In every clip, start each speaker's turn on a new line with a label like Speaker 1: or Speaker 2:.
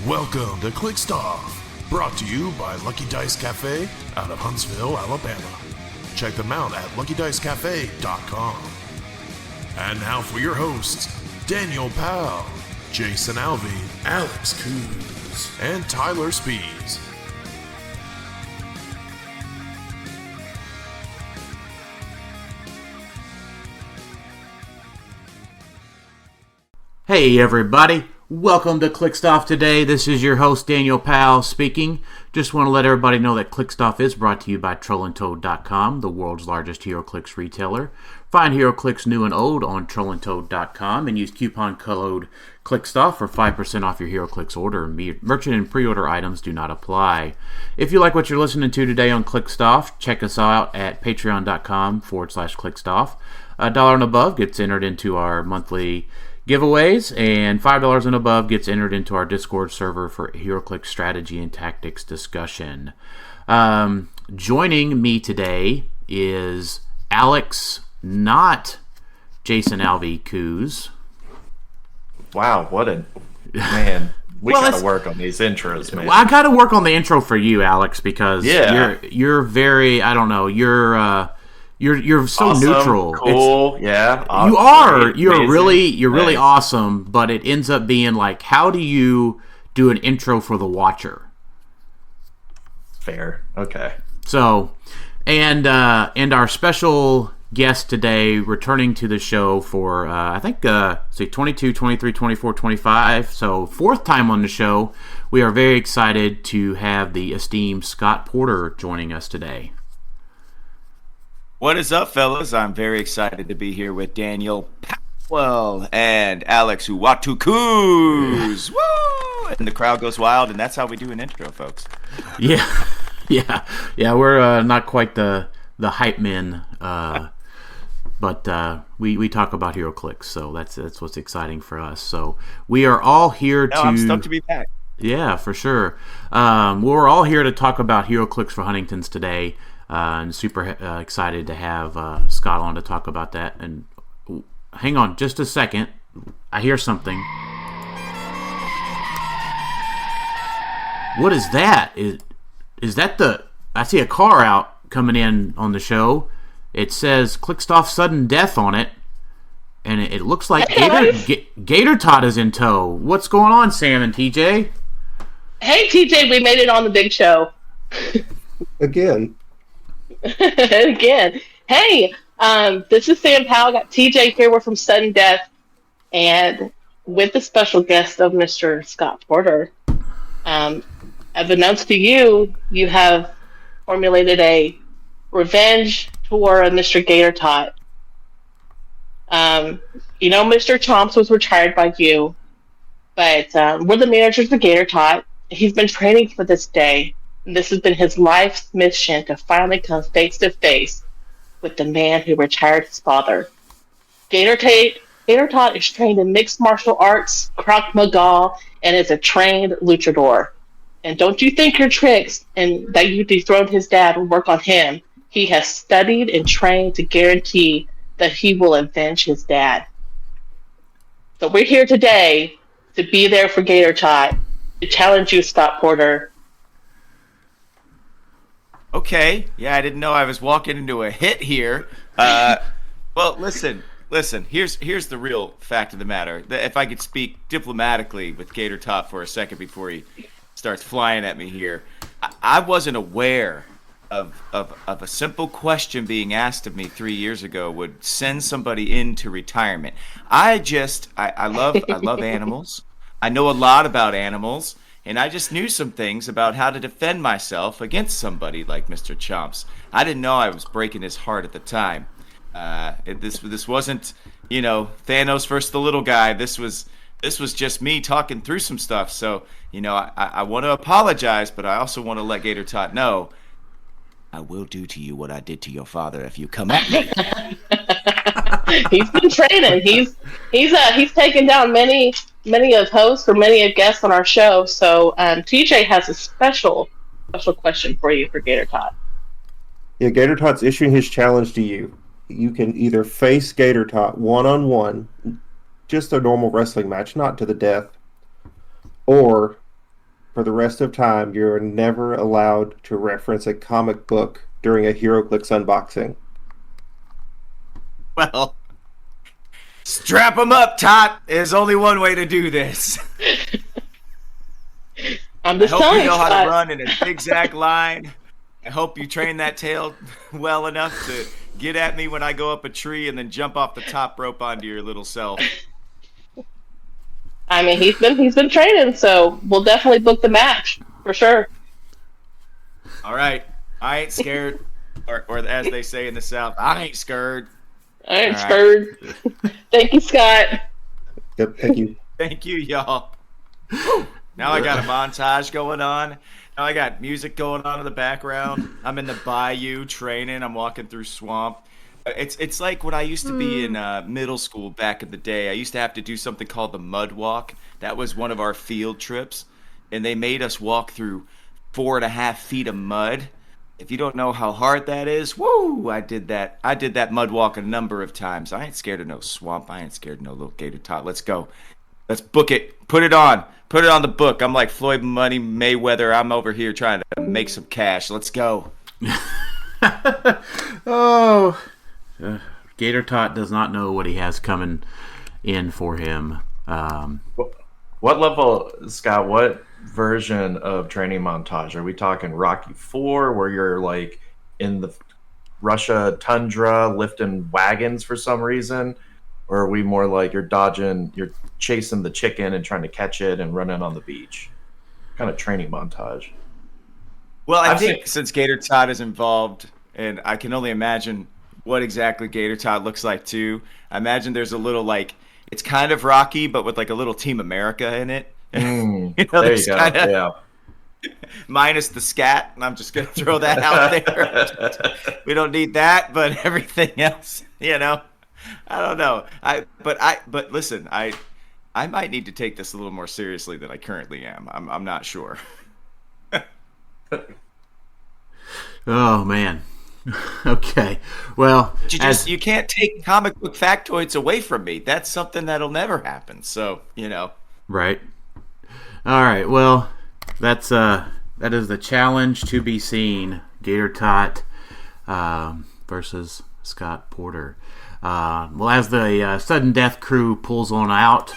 Speaker 1: Welcome to Clixed Off, brought to you by Lucky Dice Cafe out of Huntsville, Alabama. Check them out at LuckyDiceCafe.com. And now for your hosts, Daniel Powell, Jason Alvey, Alex Coos, and Tyler Spees.
Speaker 2: Hey everybody, welcome to Clixed Off today. This is your host Daniel Powell speaking. Just want to let everybody know that Clixed Off is brought to you by TrollandToad.com, the world's largest HeroClix retailer. Find HeroClix new and old on TrollandToad.com and use coupon code CliXedOff for 5% off your HeroClix order. Merchant and pre-order items do not apply. If you like what you're listening to today on Clixed Off, check us out at patreon.com/CliXedOff. $1 and above gets entered into our monthly giveaways, and $5 and above gets entered into our Discord server for HeroClix strategy and tactics discussion. Joining me today is Alex, not Jason Alvey Coos.
Speaker 3: Wow, what a man! We gotta work on these intros, man.
Speaker 2: Well, I gotta work on the intro for you, Alex, because you're very, I don't know, you're so
Speaker 3: awesome,
Speaker 2: neutral.
Speaker 3: Cool, awesome,
Speaker 2: you are. You're
Speaker 3: amazing,
Speaker 2: really awesome. But it ends up being like, how do you do an intro for the watcher?
Speaker 3: Fair, okay.
Speaker 2: So, and our special guest today, returning to the show for I think 22, 23, 24, 25. So fourth time on the show. We are very excited to have the esteemed Scott Porter joining us today.
Speaker 4: What is up, fellas? I'm very excited to be here with Daniel Powell and Alex Coos. Woo! And the crowd goes wild, and that's how we do an intro, folks.
Speaker 2: Yeah. We're not quite the hype men, but we talk about HeroClix, so that's what's exciting for us. So we are all here
Speaker 4: I'm stoked to be back.
Speaker 2: Yeah, for sure. We're all here to talk about HeroClix for Huntingtons today. And super excited to have Scott on to talk about that. And hang on just a second. I hear something. What is that? Is that the... I see a car out coming in on the show. It says Clixed Off Sudden Death on it. And it looks like Gator Tot is in tow. What's going on, Sam and TJ?
Speaker 5: Hey, TJ, we made it on the big show.
Speaker 6: Again.
Speaker 5: Again. Hey, this is Sam Powell. Got TJ here. We're from Sudden Death, and with the special guest of Mr. Scott Porter. I've announced to you, you have formulated a revenge tour of Mr. Gator Tot. Mr. Chomps was retired by you, but we're the managers of Gator Tot. He's been training for this day. This has been his life's mission to finally come face to face with the man who retired his father. Gator Tot is trained in mixed martial arts, Krav Maga, and is a trained luchador. And don't you think your tricks and that you dethroned his dad will work on him. He has studied and trained to guarantee that he will avenge his dad. So we're here today to be there for Gator Tot, to challenge you, Scott Porter.
Speaker 4: Okay, I didn't know I was walking into a hit here. Well, listen. Here's the real fact of the matter. If I could speak diplomatically with Gator Tot for a second before he starts flying at me here, I wasn't aware of a simple question being asked of me 3 years ago would send somebody into retirement. I love animals. I know a lot about animals. And I just knew some things about how to defend myself against somebody like Mr. Chomps. I didn't know I was breaking his heart at the time. This wasn't, Thanos versus the little guy. This was just me talking through some stuff. So, I want to apologize, but I also want to let Gator Tot know I will do to you what I did to your father if you come at me.
Speaker 5: He's been training. He's taken down many of hosts or many of guests on our show. So TJ has a special question for you for Gator Tot.
Speaker 6: Yeah, Gator Tot's issuing his challenge to you. You can either face Gator Tot one-on-one, just a normal wrestling match, not to the death, or for the rest of time, you're never allowed to reference a comic book during a HeroClix unboxing.
Speaker 4: Well, strap them up, Tot. There's only one way to do this.
Speaker 5: I'm just
Speaker 4: I hope
Speaker 5: telling
Speaker 4: you know how to
Speaker 5: Scott.
Speaker 4: run in a zigzag line. I hope you train that tail well enough to get at me when I go up a tree and then jump off the top rope onto your little self.
Speaker 5: I mean, he's been training, so we'll definitely book the match for sure.
Speaker 4: All right. I ain't scared. Or as they say in the South, I ain't scared.
Speaker 5: I ain't
Speaker 4: All
Speaker 5: scared. Thank you, Scott.
Speaker 6: Yep, thank you.
Speaker 4: Thank you, y'all. Now I got a montage going on. Now I got music going on in the background. I'm in the bayou training. I'm walking through swamp. It's like when I used to be in middle school back in the day. I used to have to do something called the mud walk. That was one of our field trips, and they made us walk through 4.5 feet of mud. If you don't know how hard that is, woo! I did that. I did that mud walk a number of times. I ain't scared of no swamp. I ain't scared of no little Gator Tot. Let's go. Let's book it. Put it on. Put it on the book. I'm like Floyd Money Mayweather. I'm over here trying to make some cash. Let's go.
Speaker 2: Oh, Gator Tot does not know what he has coming in for him.
Speaker 3: What level, Scott? What version of training montage are we talking? Rocky 4, where you're like in the Russia tundra lifting wagons for some reason, or are we more like you're chasing the chicken and trying to catch it and running on the beach? Kind of training montage.
Speaker 4: Well, I think since Gator Tot is involved, and I can only imagine what exactly Gator Tot looks like too. I imagine there's a little it's kind of Rocky, but with like a little Team America in it.
Speaker 3: There you go. Yeah.
Speaker 4: Minus the scat, and I'm just gonna throw that out there. We don't need that, but everything else, I don't know. But listen, I might need to take this a little more seriously than I currently am. I'm not sure.
Speaker 2: Oh man. Okay. Well,
Speaker 4: you can't take comic book factoids away from me. That's something that'll never happen. So,
Speaker 2: Right. All right. Well, that is the challenge to be seen. Gator Tot versus Scott Porter. Well, as the sudden death crew pulls on out,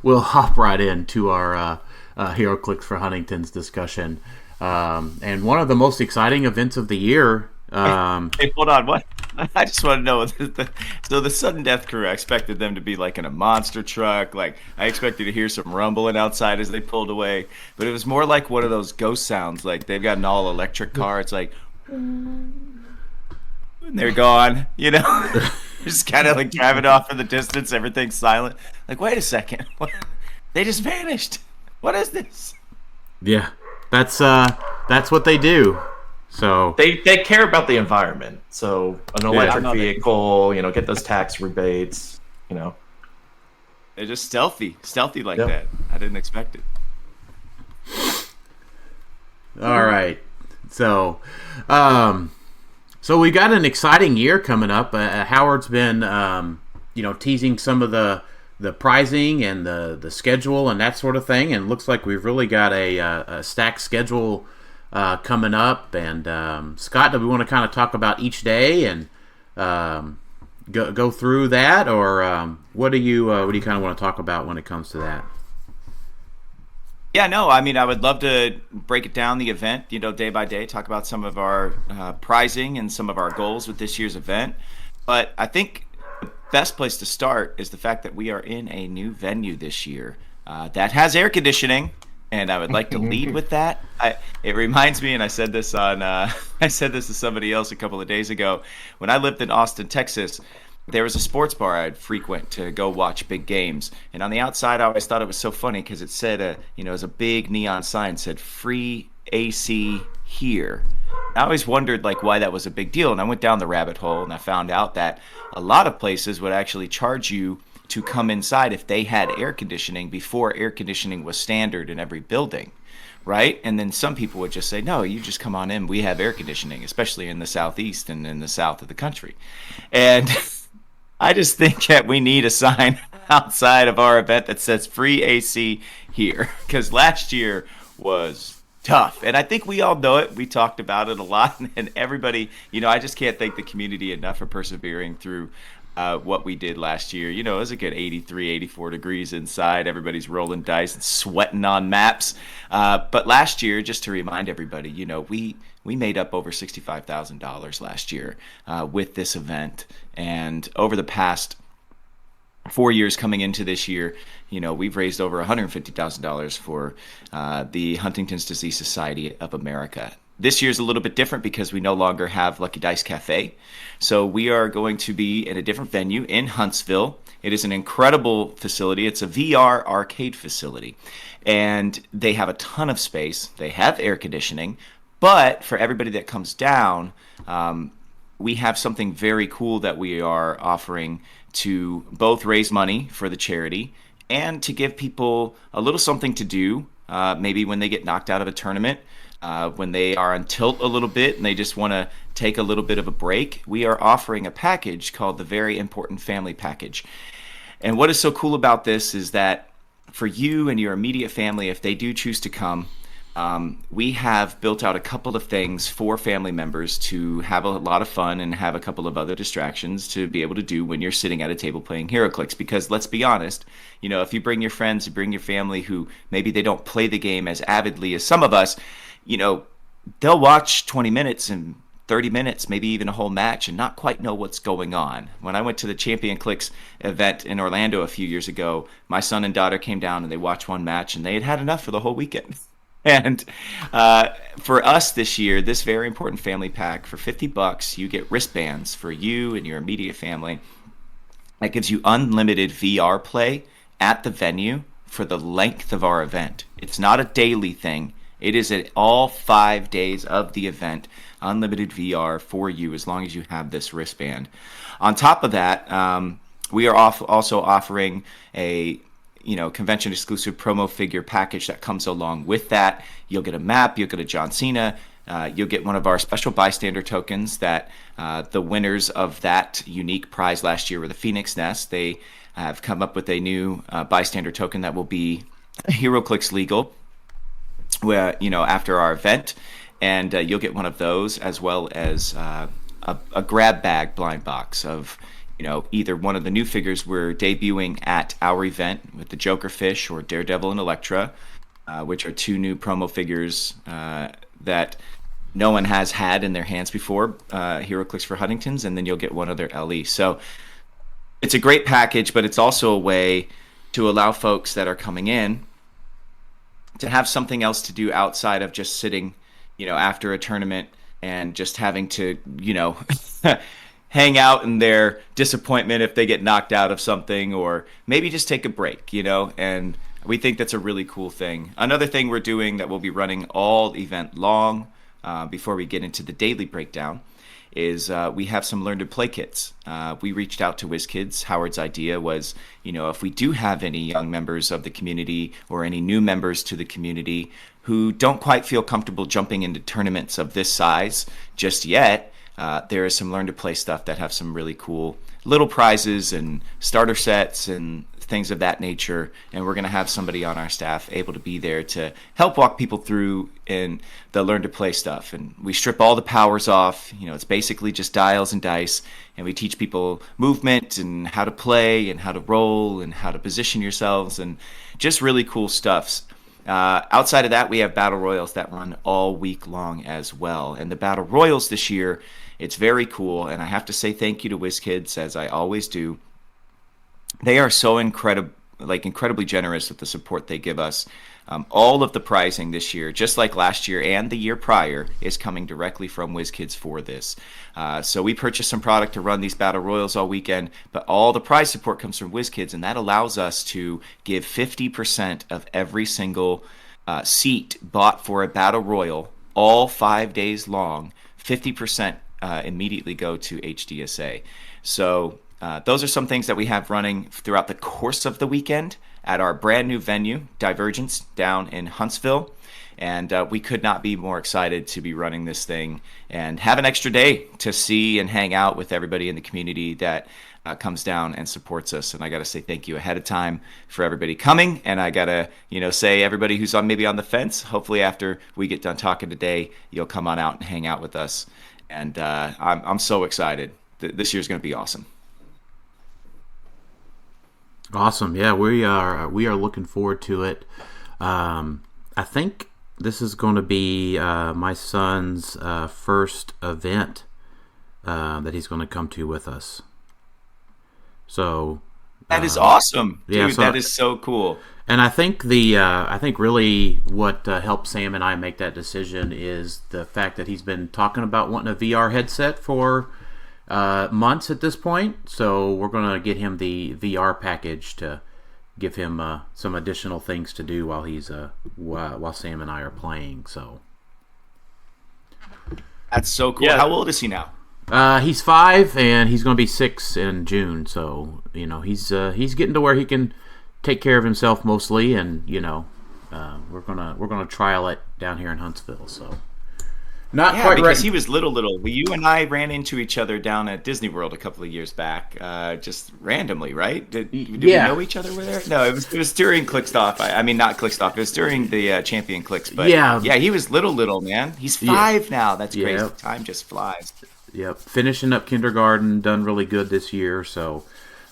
Speaker 2: we'll hop right into our HeroClix for Huntingtons discussion. And one of the most exciting events of the year.
Speaker 4: Hey, hold on. What? I just want to know. So the sudden death crew, I expected them to be like in a monster truck. Like I expected to hear some rumbling outside as they pulled away. But it was more like one of those ghost sounds. Like they've got an all electric car. It's like, and they're gone. Just kind of like driving off in the distance. Everything's silent. Like, wait a second. What? They just vanished. What is this?
Speaker 2: Yeah, that's what they do. So
Speaker 3: They care about the environment. So an electric vehicle, get those tax rebates,
Speaker 4: They're just stealthy like that. I didn't expect it.
Speaker 2: All right. So we got an exciting year coming up. Howard's been teasing some of the pricing and the schedule and that sort of thing, and it looks like we've really got a stacked schedule coming up. And Scott, do we want to kind of talk about each day and go through that, or what do you kind of want to talk about when it comes to that?
Speaker 4: Yeah, no, I mean, I would love to break it down, the event, day by day, talk about some of our pricing and some of our goals with this year's event. But I think the best place to start is the fact that we are in a new venue this year that has air conditioning, and I would like to lead with that. It reminds me, and I said this to somebody else a couple of days ago, when I lived in Austin, Texas. There was a sports bar I'd frequent to go watch big games. And on the outside, I always thought it was so funny because it said, it was a big neon sign said, free AC here. I always wondered why that was a big deal. And I went down the rabbit hole and I found out that a lot of places would actually charge you to come inside if they had air conditioning before air conditioning was standard in every building. Right? And then some people would just say, no, you just come on in. We have air conditioning, especially in the Southeast and in the south of the country. And I just think that we need a sign outside of our event that says free AC here, because last year was tough. And I think we all know it. We talked about it a lot, and everybody, I just can't thank the community enough for persevering through what we did last year. It was a good 83, 84 degrees inside. Everybody's rolling dice and sweating on maps. But last year, just to remind everybody, we made up over $65,000 last year with this event. And over the past 4 years coming into this year, we've raised over $150,000 for the Huntington's Disease Society of America. This year's a little bit different because we no longer have Lucky Dice Cafe. So we are going to be in a different venue in Huntsville. It is an incredible facility. It's a VR arcade facility. And they have a ton of space. They have air conditioning. But for everybody that comes down, we have something very cool that we are offering to both raise money for the charity and to give people a little something to do, maybe when they get knocked out of a tournament, when they are on tilt a little bit and they just want to take a little bit of a break. We are offering a package called the Very Important Family Package. And what is so cool about this is that for you and your immediate family, if they do choose to come, we have built out a couple of things for family members to have a lot of fun and have a couple of other distractions to be able to do when you're sitting at a table playing HeroClix. Because let's be honest, if you bring your friends, you bring your family who maybe they don't play the game as avidly as some of us, they'll watch 20 minutes and 30 minutes, maybe even a whole match, and not quite know what's going on. When I went to the Champion Clix event in Orlando a few years ago, my son and daughter came down and they watched one match and they had had enough for the whole weekend. And for us this year, this Very Important Family Pack, for $50, you get wristbands for you and your immediate family. That gives you unlimited VR play at the venue for the length of our event. It's not a daily thing. It is at all 5 days of the event, unlimited VR for you as long as you have this wristband. On top of that, we are also offering a convention exclusive promo figure package that comes along with that. You'll get a map, you'll get a John Cena, you'll get one of our special bystander tokens that the winners of that unique prize last year were the Phoenix Nest. They have come up with a new bystander token that will be HeroClix legal, where after our event, and you'll get one of those as well as a grab bag blind box of either one of the new figures we're debuting at our event with the Joker Fish or Daredevil and Elektra, which are two new promo figures that no one has had in their hands before, HeroClix for Huntingtons, and then you'll get one other LE. So it's a great package, but it's also a way to allow folks that are coming in to have something else to do outside of just sitting, after a tournament and just having to, hang out in their disappointment if they get knocked out of something, or maybe just take a break, and we think that's a really cool thing. Another thing we're doing that we'll be running all event long before we get into the daily breakdown is we have some learn to play kits. We reached out to WizKids. Howard's idea was, if we do have any young members of the community or any new members to the community who don't quite feel comfortable jumping into tournaments of this size just yet, there is some learn to play stuff that have some really cool little prizes and starter sets and things of that nature, and we're going to have somebody on our staff able to be there to help walk people through in the learn to play stuff. And we strip all the powers off. It's basically just dials and dice, and we teach people movement and how to play and how to roll and how to position yourselves and just really cool stuff. Outside of that, we have battle royals that run all week long as well, and the battle royals this year, it's very cool, and I have to say thank you to WizKids, as I always do. They are so incredibly generous with the support they give us. All of the prizing this year, just like last year and the year prior, is coming directly from WizKids for this. So we purchased some product to run these battle royals all weekend, but all the prize support comes from WizKids, and that allows us to give 50% of every single seat bought for a battle royal all 5 days long. 50% immediately go to HDSA. So those are some things that we have running throughout the course of the weekend at our brand new venue, Divergence, down in Huntsville. And we could not be more excited to be running this thing and have an extra day to see and hang out with everybody in the community that comes down and supports us. And I got to say thank you ahead of time for everybody coming. And I got to, say everybody who's maybe on the fence, hopefully after we get done talking today, you'll come on out and hang out with us. And I'm so excited. This year's going to be awesome.
Speaker 2: Awesome. Yeah, we are looking forward to it. I think this is going to be my son's first event that he's going to come to with us. So
Speaker 4: that is awesome, dude.
Speaker 2: Yeah, so,
Speaker 4: that is so cool.
Speaker 2: And I think really what helped Sam and I make that decision is the fact that he's been talking about wanting a VR headset for months at this point. So we're going to get him the VR package to give him some additional things to do while he's while Sam and I are playing. So
Speaker 4: that's so cool.
Speaker 3: Yeah.
Speaker 4: How old is he now?
Speaker 2: He's 5 and he's going to be 6 in June. So he's getting to where he can take care of himself mostly, and we're gonna trial it down here in Huntsville. So not quite
Speaker 4: because
Speaker 2: right.
Speaker 4: he was little. Well, you and I ran into each other down at Disney World a couple of years back, just randomly, right? Did we know each other there? No, it was during Clixed Off. I mean, not Clixed Off. It was during the Champion Clix. But yeah, he was little, man. He's 5 now. That's crazy.
Speaker 2: Yep.
Speaker 4: Time just flies.
Speaker 2: Yep, finishing up kindergarten, done really good this year. So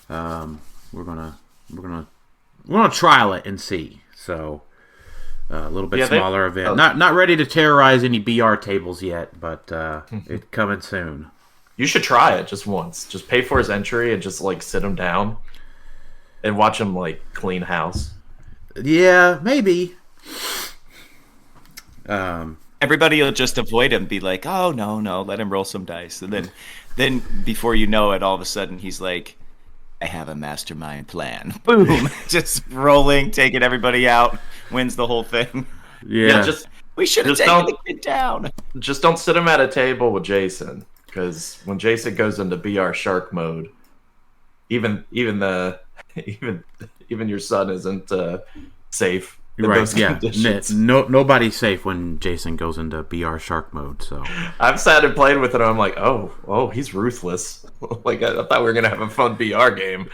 Speaker 2: we're gonna trial it and see. So a little bit smaller event. Not ready to terrorize any BR tables yet, but it's coming soon.
Speaker 3: You should try it just once. Just pay for his entry and just sit him down and watch him clean house.
Speaker 2: Yeah, maybe.
Speaker 4: Everybody will just avoid him, be like, "Oh no, let him roll some dice," and then before you know it, all of a sudden he's like, "I have a mastermind plan." Boom, just rolling, taking everybody out, wins the whole thing.
Speaker 2: Yeah,
Speaker 4: we should have taken the kid down.
Speaker 3: Just don't sit him at a table with Jason, because when Jason goes into BR shark mode, even your son isn't safe.
Speaker 2: Right, yeah. Nobody's safe when Jason goes into BR shark mode. So
Speaker 3: I've sat and played with it, and I'm like, oh, he's ruthless. I thought we were gonna have a fun BR game.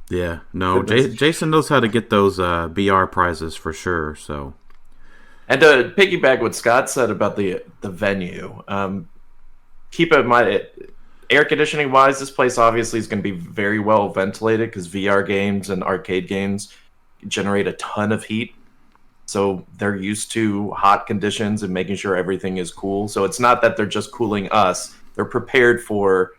Speaker 2: Yeah, no, Jason knows how to get those BR prizes for sure. So,
Speaker 3: and to piggyback what Scott said about the venue, keep in mind, air conditioning wise, this place obviously is going to be very well ventilated because VR games and arcade games generate a ton of heat, so they're used to hot conditions and making sure everything is cool. So it's not that they're just cooling us, they're prepared for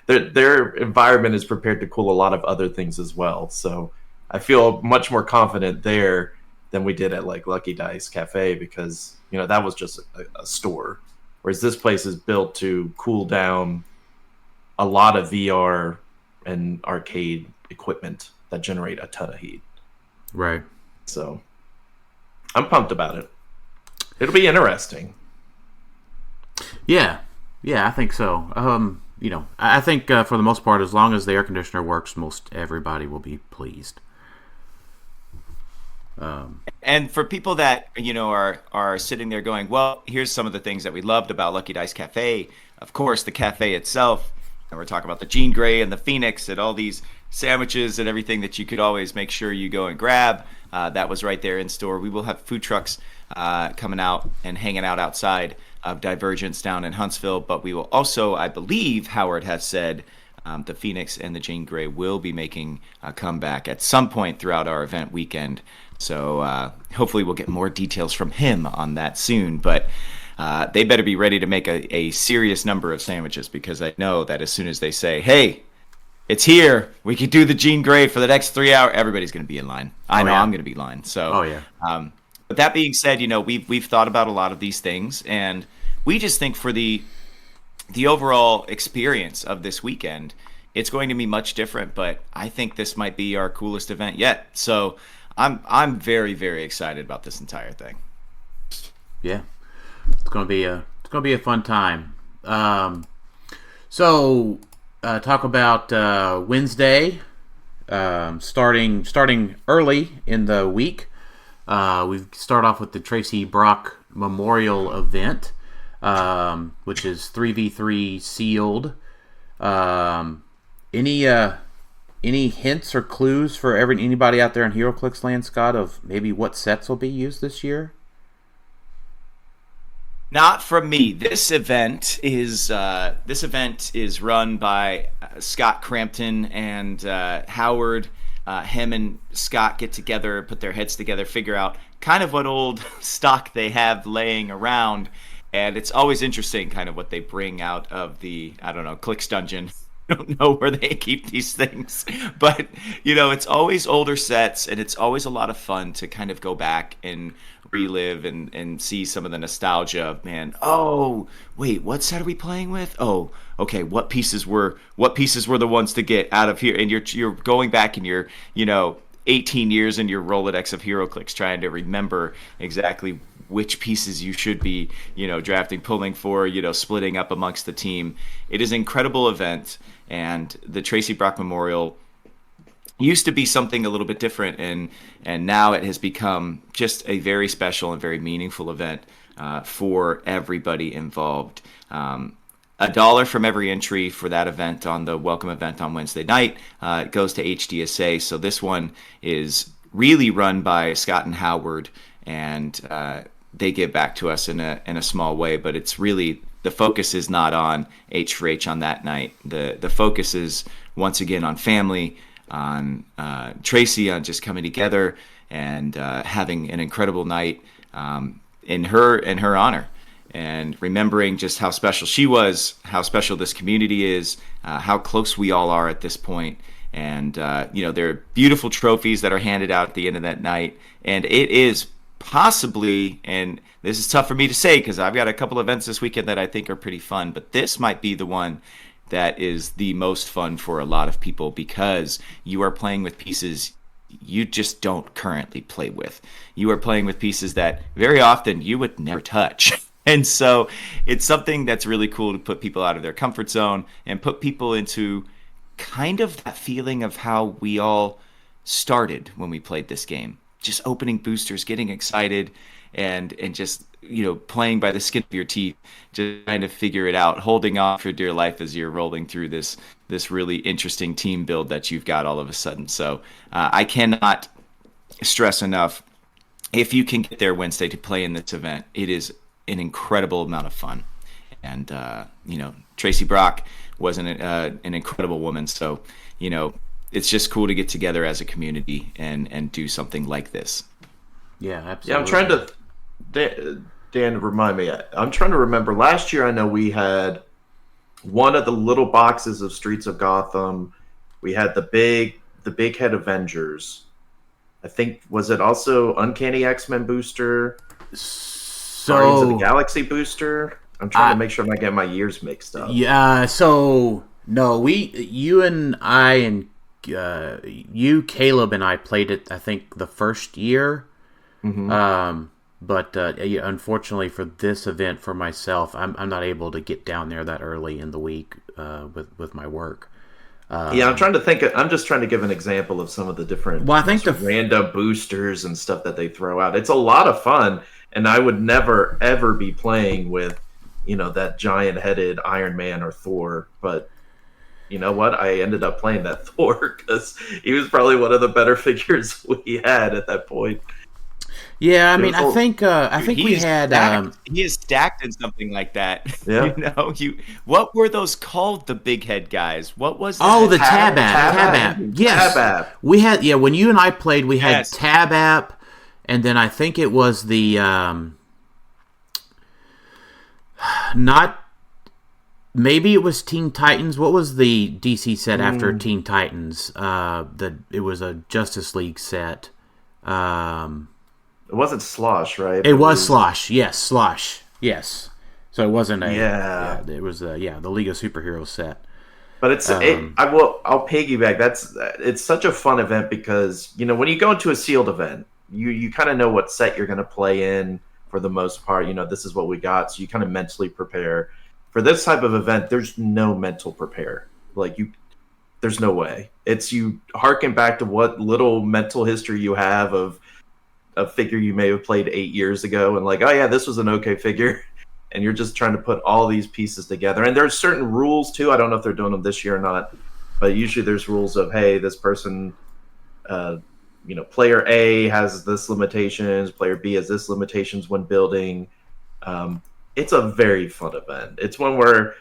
Speaker 3: their environment is prepared to cool a lot of other things as well. So I feel much more confident there than we did at Lucky Dice Cafe, because that was just a store, whereas this place is built to cool down a lot of VR and arcade equipment that generate a ton of heat.
Speaker 2: Right.
Speaker 3: So I'm pumped about it. It'll be interesting.
Speaker 2: Yeah, I think so. I think for the most part, as long as the air conditioner works, most everybody will be pleased.
Speaker 4: And for people that are sitting there going, well, here's some of the things that we loved about Lucky Dice Cafe. Of course, the cafe itself, and we're talking about the Jean Grey and the Phoenix and all these sandwiches and everything that you could always make sure you go and grab. That was right there in store. We will have food trucks coming out and hanging out outside of Divergence down in Huntsville, but we will also, I believe Howard has said, the Phoenix and the Jean Grey will be making a comeback at some point throughout our event weekend. So hopefully we'll get more details from him on that soon, but they better be ready to make a serious number of sandwiches, because I know that as soon as they say, hey, it's here, we could do the Jean Grey for the next 3 hours, everybody's going to be in line. I know I'm going to be in line. So, but that being said, we've thought about a lot of these things, and we just think for the overall experience of this weekend, it's going to be much different. But I think this might be our coolest event yet. So I'm very, very excited about this entire thing.
Speaker 2: Yeah, it's going to be a fun time. So talk about Wednesday, starting early in the week. We start off with the Tracy Brock Memorial event, which is 3v3 sealed. Any hints or clues for anybody out there in HeroClix land, Scott, of maybe what sets will be used this year?
Speaker 4: Not from me. This event is run by Scott Crampton and Howard. Him and Scott get together, put their heads together, figure out kind of what old stock they have laying around, and it's always interesting kind of what they bring out of the, I don't know, Clix dungeon. I don't know where they keep these things, but it's always older sets, and it's always a lot of fun to kind of go back and relive and see some of the nostalgia of, man, oh wait, what set are we playing with? Oh, okay, what pieces were the ones to get out of here? And you're going back in your 18 years in your Rolodex of HeroClix, trying to remember exactly which pieces you should be drafting, pulling for, splitting up amongst the team. It is an incredible event, and the Tracy Brock Memorial used to be something a little bit different, and now it has become just a very special and very meaningful event for everybody involved. $1 from every entry for that event on the welcome event on Wednesday night. It goes to HDSA. So this one is really run by Scott and Howard, and they give back to us in a small way. But it's really, the focus is not on H4H on that night. The focus is once again on family, on Tracy, on just coming together and having an incredible night in her honor, and remembering just how special she was, how special this community is, how close we all are at this point. And there are beautiful trophies that are handed out at the end of that night, and it is possibly, and this is tough for me to say because I've got a couple events this weekend that I think are pretty fun, but this might be the one that is the most fun for a lot of people, because you are playing with pieces you just don't currently play with. You are playing with pieces that very often you would never touch. And so it's something that's really cool to put people out of their comfort zone and put people into kind of that feeling of how we all started when we played this game. Just opening boosters, getting excited, and just playing by the skin of your teeth, just trying to figure it out, holding on for dear life as you're rolling through this really interesting team build that you've got all of a sudden. So I cannot stress enough, if you can get there Wednesday to play in this event, it is an incredible amount of fun. And Tracy Brock was an incredible woman. So it's just cool to get together as a community and do something like this.
Speaker 2: Yeah, absolutely.
Speaker 3: Yeah, I'm trying to, Dan, remind me. I'm trying to remember. Last year, I know we had one of the little boxes of Streets of Gotham. We had the big head Avengers. I think, was it also Uncanny X-Men booster? Guardians of the Galaxy booster? I'm trying to make sure I'm not getting my years mixed up.
Speaker 2: Yeah, so no, you and I and Caleb and I played it, I think, the first year. Mm-hmm. But unfortunately for this event, for myself, I'm not able to get down there that early in the week with my work.
Speaker 3: Yeah, I'm trying to think. I'm just trying to give an example of some of the different random boosters and stuff that they throw out. It's a lot of fun, and I would never ever be playing with, that giant-headed Iron Man or Thor. But you know what? I ended up playing that Thor because he was probably one of the better figures we had at that point.
Speaker 2: Yeah, I mean, I think we had.
Speaker 4: He is stacked in something like that.
Speaker 3: Yeah.
Speaker 4: What were those called? The big head guys. What was that?
Speaker 2: Oh, the Tab app. Yes,
Speaker 3: Tab app.
Speaker 2: We had. Yeah, when you and I played, we had Tab app, and then I think it was the not. Maybe it was Teen Titans. What was the DC set after Teen Titans? It was a Justice League set.
Speaker 3: It wasn't Slosh, right?
Speaker 2: It was Slosh. Yes, Slosh. Yes. So it wasn't a.
Speaker 3: Yeah.
Speaker 2: It was the League of Superheroes set.
Speaker 3: But it's. I'll piggyback. It's such a fun event because when you go into a sealed event, you kind of know what set you're going to play in for the most part. This is what we got, so you kind of mentally prepare. For this type of event, there's no mental prepare. There's no way. It's you harken back to what little mental history you have of a figure you may have played 8 years ago, and like, oh yeah, this was an okay figure, and you're just trying to put all these pieces together. And there's certain rules too. I don't know if they're doing them this year or not, but usually there's rules of, hey, this person, player A has this limitations, player B has this limitations when building. It's a very fun event. It's one where,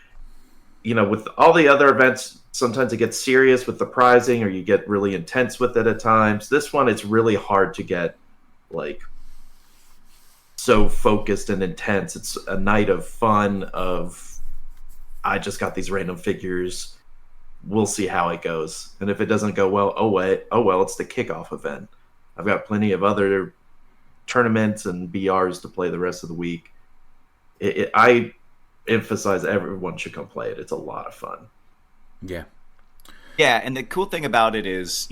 Speaker 3: with all the other events, sometimes it gets serious with the prizing, or you get really intense with it at times. This one, it's really hard to get like so focused and intense. It's a night of fun, of I just got these random figures, we'll see how it goes, and if it doesn't go well, oh well, it's the kickoff event. I've got plenty of other tournaments and BRs to play the rest of the week. I emphasize everyone should come play it. It's a lot of fun.
Speaker 2: Yeah,
Speaker 4: and the cool thing about it is,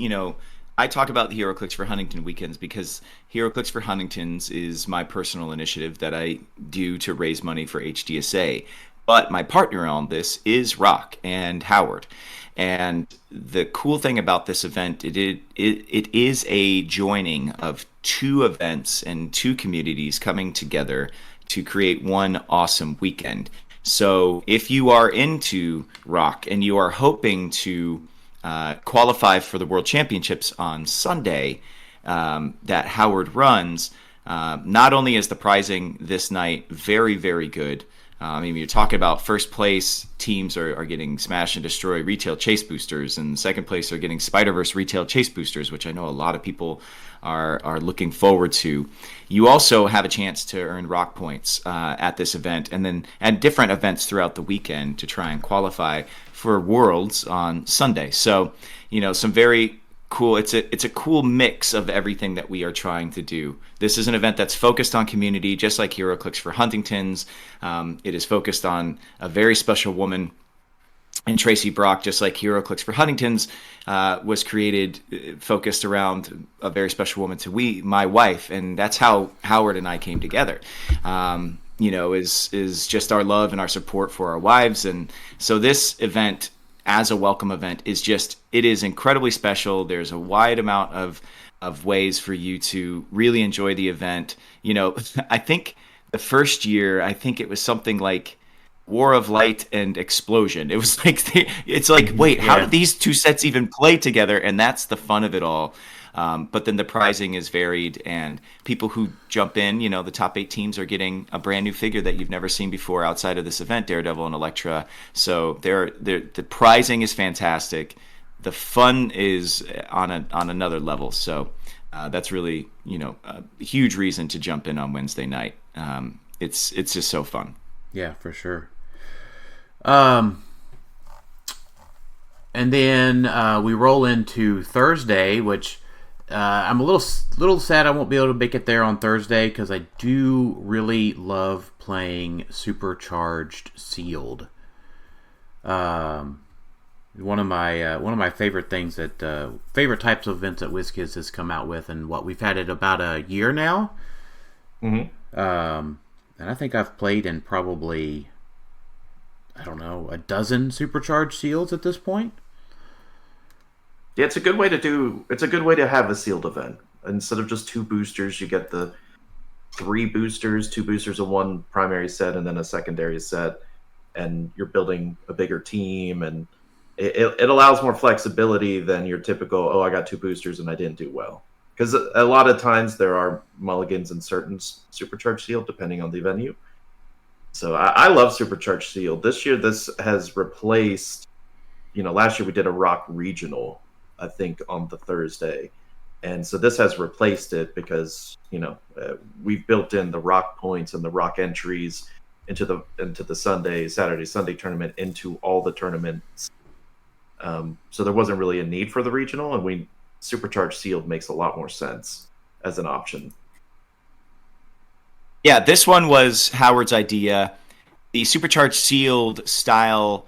Speaker 4: I talk about the HeroClix for Huntington weekends because HeroClix for Huntingtons is my personal initiative that I do to raise money for HDSA. But my partner on this is Rock and Howard. And the cool thing about this event, it is a joining of two events and two communities coming together to create one awesome weekend. So if you are into Rock and you are hoping to qualify for the World Championships on Sunday that Howard runs, not only is the prizing this night very, very good. You're talking about first place teams are getting Smash and Destroy retail chase boosters, and second place are getting Spider-Verse retail chase boosters, which I know a lot of people are looking forward to. You also have a chance to earn Rock points at this event, and then at different events throughout the weekend to try and qualify for Worlds on Sunday. So, some very cool. It's a cool mix of everything that we are trying to do. This is an event that's focused on community, just like HeroClix for Huntingtons. It is focused on a very special woman in Tracy Brock, just like HeroClix for Huntingtons was created, focused around a very special woman to my wife, and that's how Howard and I came together. Is just our love and our support for our wives, and so this event, as a welcome event, it is incredibly special. There's a wide amount of ways for you to really enjoy the event. I think the first year, it was something like War of Light and Explosion. It was like, wait, how did these two sets even play together? And that's the fun of it all. But then the prizing is varied, and people who jump in, the top 8 teams are getting a brand new figure that you've never seen before outside of this event, Daredevil and Elektra. So the prizing is fantastic. The fun is on another level. So that's really, a huge reason to jump in on Wednesday night. It's just so fun.
Speaker 2: Yeah, for sure. And then we roll into Thursday, which I'm a little sad I won't be able to make it there on Thursday, because I do really love playing Supercharged Sealed. One of my favorite things favorite types of events that WizKids has come out with, and we've had it about a year now.
Speaker 3: Mm-hmm.
Speaker 2: And I think I've played in probably, I don't know, a dozen Supercharged Seals at this point.
Speaker 3: Yeah, it's a good way to have a sealed event. Instead of just 2 boosters, you get the 3 boosters, 2 boosters of one primary set and then a secondary set, and you're building a bigger team, and it allows more flexibility than your typical, I got 2 boosters and I didn't do well. Because a lot of times there are mulligans in certain Supercharged Sealed, depending on the venue. So I love Supercharged Sealed. This year, this has replaced, last year we did a Rock Regional, I think, on the Thursday. And so this has replaced it because, we've built in the Rock points and the Rock entries into the Saturday, Sunday tournament into all the tournaments. So there wasn't really a need for the regional, and Supercharged Sealed makes a lot more sense as an option.
Speaker 4: Yeah, this one was Howard's idea. The Supercharged Sealed style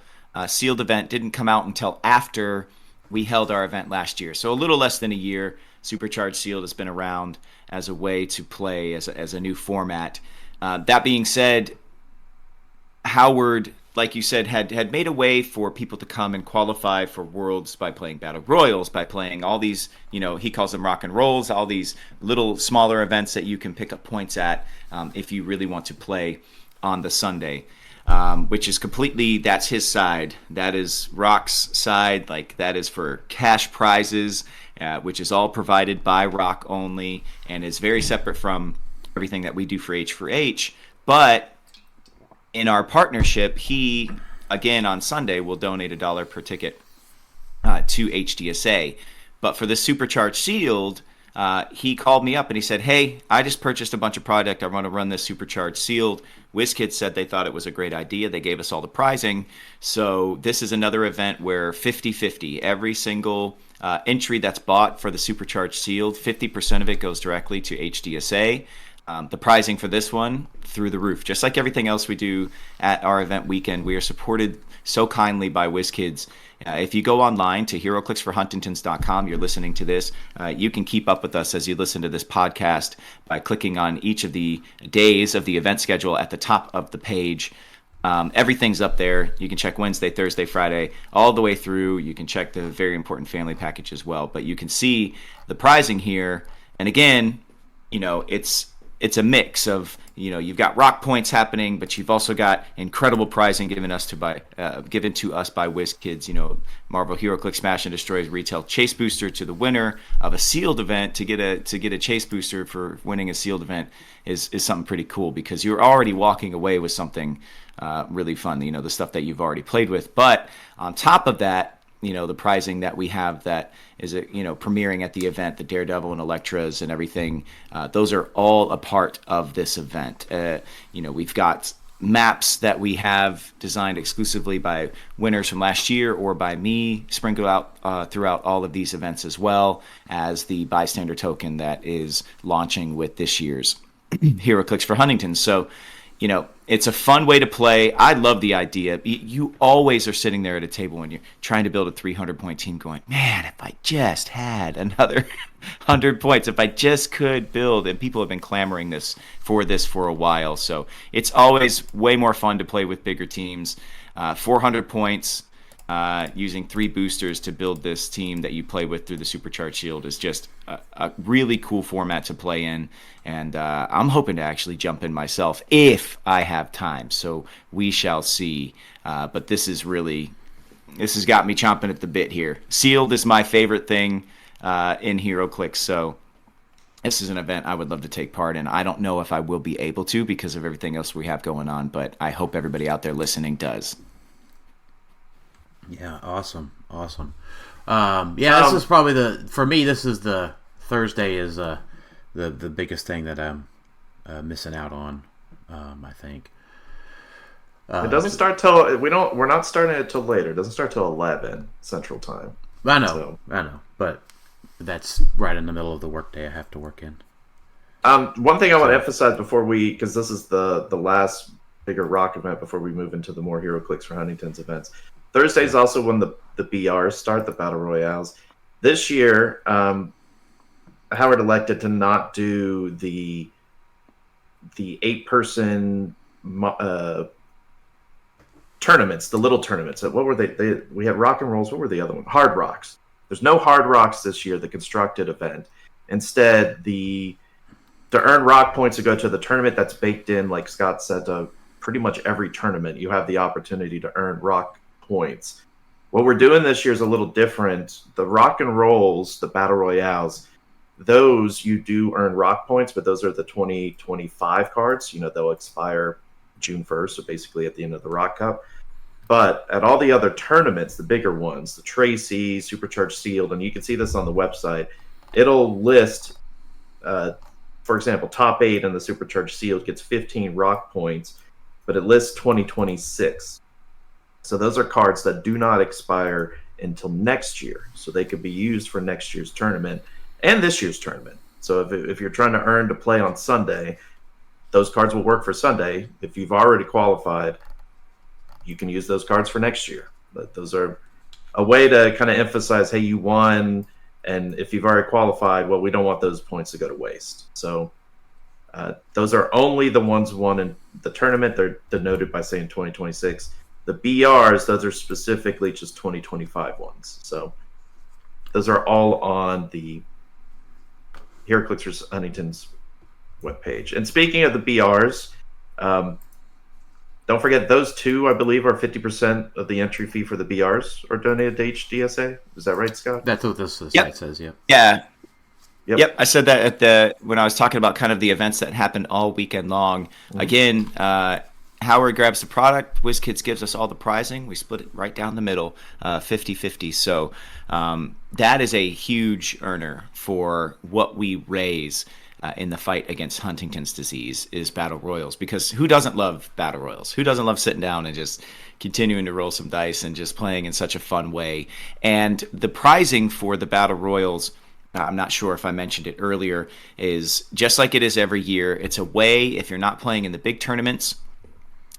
Speaker 4: sealed event didn't come out until after we held our event last year. So a little less than a year. Supercharged Sealed has been around as a way to play as a new format. That being said, Howard like you said, had made a way for people to come and qualify for Worlds by playing Battle Royals, by playing all these, he calls them rock and rolls, all these little smaller events that you can pick up points at if you really want to play on the Sunday, which is completely, that's his side. That is Rock's side. Like, that is for cash prizes, which is all provided by Rock only and is very separate from everything that we do for H4H. But in our partnership, he, again, on Sunday, will donate $1 per ticket to HDSA. But for the Supercharged Sealed, he called me up and he said, hey, I just purchased a bunch of product. I want to run this Supercharged Sealed. WizKids said they thought it was a great idea. They gave us all the pricing. So this is another event where 50-50, every single entry that's bought for the Supercharged Sealed, 50% of it goes directly to HDSA. The pricing for this one, through the roof. Just like everything else we do at our event weekend, we are supported so kindly by WizKids. If you go online to HeroClixForHuntingtons.com, you're listening to this, you can keep up with us as you listen to this podcast by clicking on each of the days of the event schedule at the top of the page. Everything's up there. You can check Wednesday, Thursday, Friday, all the way through. You can check the very important family package as well. But you can see the pricing here. And again, it's a mix of, you've got rock points happening, but you've also got incredible pricing given to us by WizKids. Marvel HeroClix Smash and Destroy's retail chase booster to the winner of a sealed event. To get a chase booster for winning a sealed event is something pretty cool, because you're already walking away with something really fun. The stuff that you've already played with. But on top of that, the pricing that we have that is, premiering at the event, the Daredevil and Electras and everything, those are all a part of this event. We've got maps that we have designed exclusively by winners from last year or by me, sprinkled out throughout all of these events, as well as the bystander token that is launching with this year's HeroClix for Huntingtons. So, it's a fun way to play. I love the idea. You always are sitting there at a table when you're trying to build a 300-point team going, man, if I just had another 100 points, if I just could build. And people have been clamoring for a while. So it's always way more fun to play with bigger teams. 400 points using 3 boosters to build this team that you play with through the Supercharged Shield is just a really cool format to play in. And I'm hoping to actually jump in myself if I have time. So we shall see. But this has got me chomping at the bit here. Sealed is my favorite thing in HeroClix. So this is an event I would love to take part in. I don't know if I will be able to because of everything else we have going on, but I hope everybody out there listening does.
Speaker 2: Yeah, awesome. This is probably for me, this is the Thursday is the biggest thing that I'm missing out on, I think.
Speaker 3: It doesn't start till we're not starting it till later. It doesn't start till 11 Central Time.
Speaker 2: I know, but that's right in the middle of the workday I have to work in.
Speaker 3: One thing I want to emphasize because this is the last bigger rock event before we move into the more HeroClix for Huntingtons events. Thursday is also when the BRs start, the Battle Royales. This year, Howard elected to not do the 8-person tournaments, the little tournaments. What were they? We had rock and rolls. What were the other ones? Hard rocks. There's no hard rocks this year, the constructed event. Instead, to earn rock points to go to the tournament that's baked in, like Scott said, to pretty much every tournament, you have the opportunity to earn rock points. What we're doing this year is a little different. The rock and rolls, the Battle Royales, those you do earn rock points, but those are the 2025 cards. They'll expire June 1st, so basically at the end of the Rock Cup. But at all the other tournaments, the bigger ones, the Tracy, Supercharged Sealed, and you can see this on the website, it'll list, for example, top 8 in the Supercharged Sealed gets 15 rock points, but it lists 2026. So those are cards that do not expire until next year. So they could be used for next year's tournament and this year's tournament. So if you're trying to earn to play on Sunday, those cards will work for Sunday. If you've already qualified, you can use those cards for next year. But those are a way to kind of emphasize, hey, you won. And if you've already qualified, well, we don't want those points to go to waste. So those are only the ones won in the tournament. They're denoted by saying 2026. The BRs, those are specifically just 2025 ones. So those are all on the HeroClix vs. Huntingtons webpage. And speaking of the BRs, don't forget those two, I believe, are 50% of the entry fee for the BRs are donated to HDSA. Is that right, Scott?
Speaker 2: That's what this site says, yeah.
Speaker 4: Yeah.
Speaker 3: Yep.
Speaker 4: Yep, I said that when I was talking about kind of the events that happened all weekend long. Again, Howard grabs the product. WizKids gives us all the pricing. We split it right down the middle, 50-50. So that is a huge earner for what we raise in the fight against Huntington's disease is Battle Royals. Because who doesn't love Battle Royals? Who doesn't love sitting down and just continuing to roll some dice and just playing in such a fun way? And the pricing for the Battle Royals, I'm not sure if I mentioned it earlier, is just like it is every year. It's a way, if you're not playing in the big tournaments,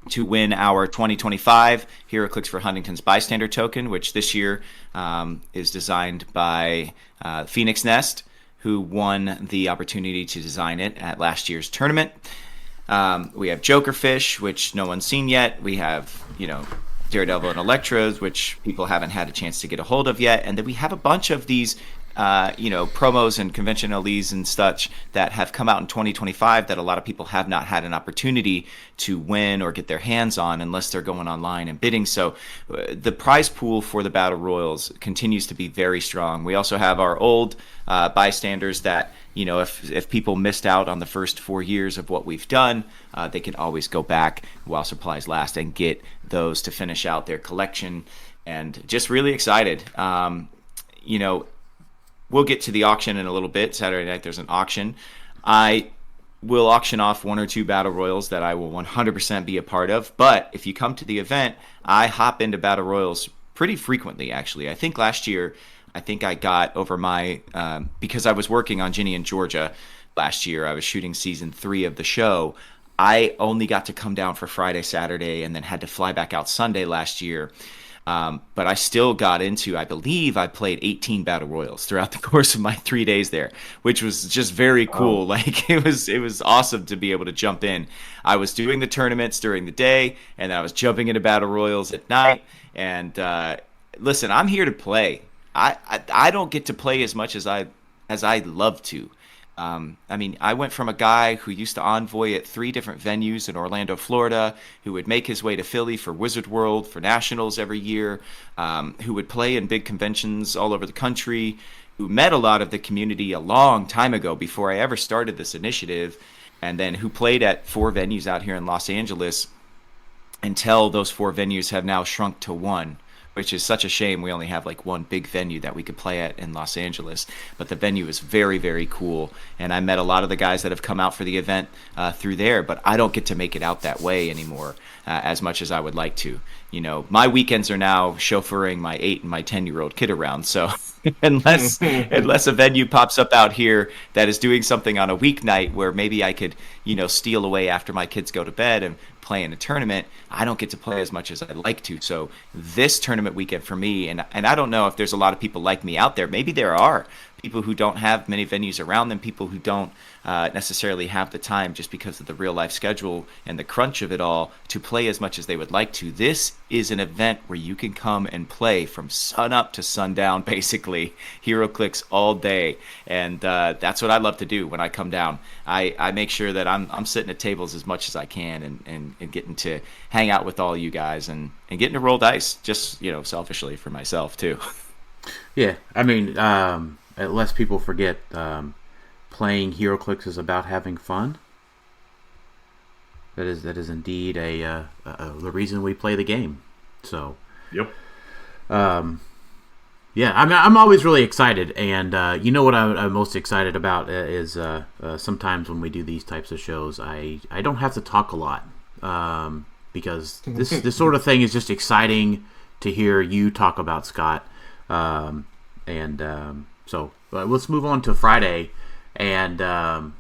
Speaker 4: to win our 2025 HeroClix for Huntington's Bystander Token, which this year is designed by Phoenix Nest, who won the opportunity to design it at last year's tournament. We have Jokerfish, which no one's seen yet. We have, Daredevil and Electros, which people haven't had a chance to get a hold of yet. And then we have a bunch of these promos and conventional leads and such that have come out in 2025 that a lot of people have not had an opportunity to win or get their hands on unless they're going online and bidding. So the prize pool for the Battle Royals continues to be very strong. We also have our old bystanders that, if people missed out on the first 4 years of what we've done, they can always go back while supplies last and get those to finish out their collection. And just really excited. We'll get to the auction in a little bit. Saturday night, there's an auction. I will auction off 1 or 2 Battle Royals that I will 100% be a part of. But if you come to the event, I hop into Battle Royals pretty frequently, actually. I think last year, I got over my because I was working on Ginny and Georgia last year. I was shooting season 3 of the show. I only got to come down for Friday, Saturday, and then had to fly back out Sunday last year. But I still got into, I believe I played 18 Battle Royals throughout the course of my 3 days there, which was just very cool. Like it was awesome to be able to jump in. I was doing the tournaments during the day, and then I was jumping into Battle Royals at night. And listen, I'm here to play. I don't get to play as much as I'd love to. I went from a guy who used to envoy at 3 different venues in Orlando, Florida, who would make his way to Philly for Wizard World, for Nationals every year, who would play in big conventions all over the country, who met a lot of the community a long time ago before I ever started this initiative, and then who played at 4 venues out here in Los Angeles until those 4 venues have now shrunk to 1. Which is such a shame. We only have like 1 big venue that we could play at in Los Angeles. But the venue is very, very cool. And I met a lot of the guys that have come out for the event through there. But I don't get to make it out that way anymore as much as I would like to. My weekends are now chauffeuring my 8 and my 10-year-old kid around. So unless a venue pops up out here that is doing something on a weeknight where maybe I could, steal away after my kids go to bed and play in a tournament, I don't get to play as much as I'd like to. So this tournament weekend for me, and I don't know if there's a lot of people like me out there. Maybe there are people who don't have many venues around them, people who don't necessarily have the time just because of the real life schedule and the crunch of it all to play as much as they would like to. This is an event where you can come and play from sun up to sundown, basically, HeroClix all day. And that's what I love to do when I come down. I make sure that I'm sitting at tables as much as I can and getting to hang out with all you guys and getting to roll dice, just, selfishly for myself too.
Speaker 2: Yeah, lest people forget, playing HeroClix is about having fun. That is indeed the reason we play the game. So,
Speaker 3: yep.
Speaker 2: Yeah, I'm always really excited, and what I'm most excited about is sometimes when we do these types of shows, I don't have to talk a lot because this sort of thing is just exciting to hear you talk about, Scott. So let's move on to Friday, and this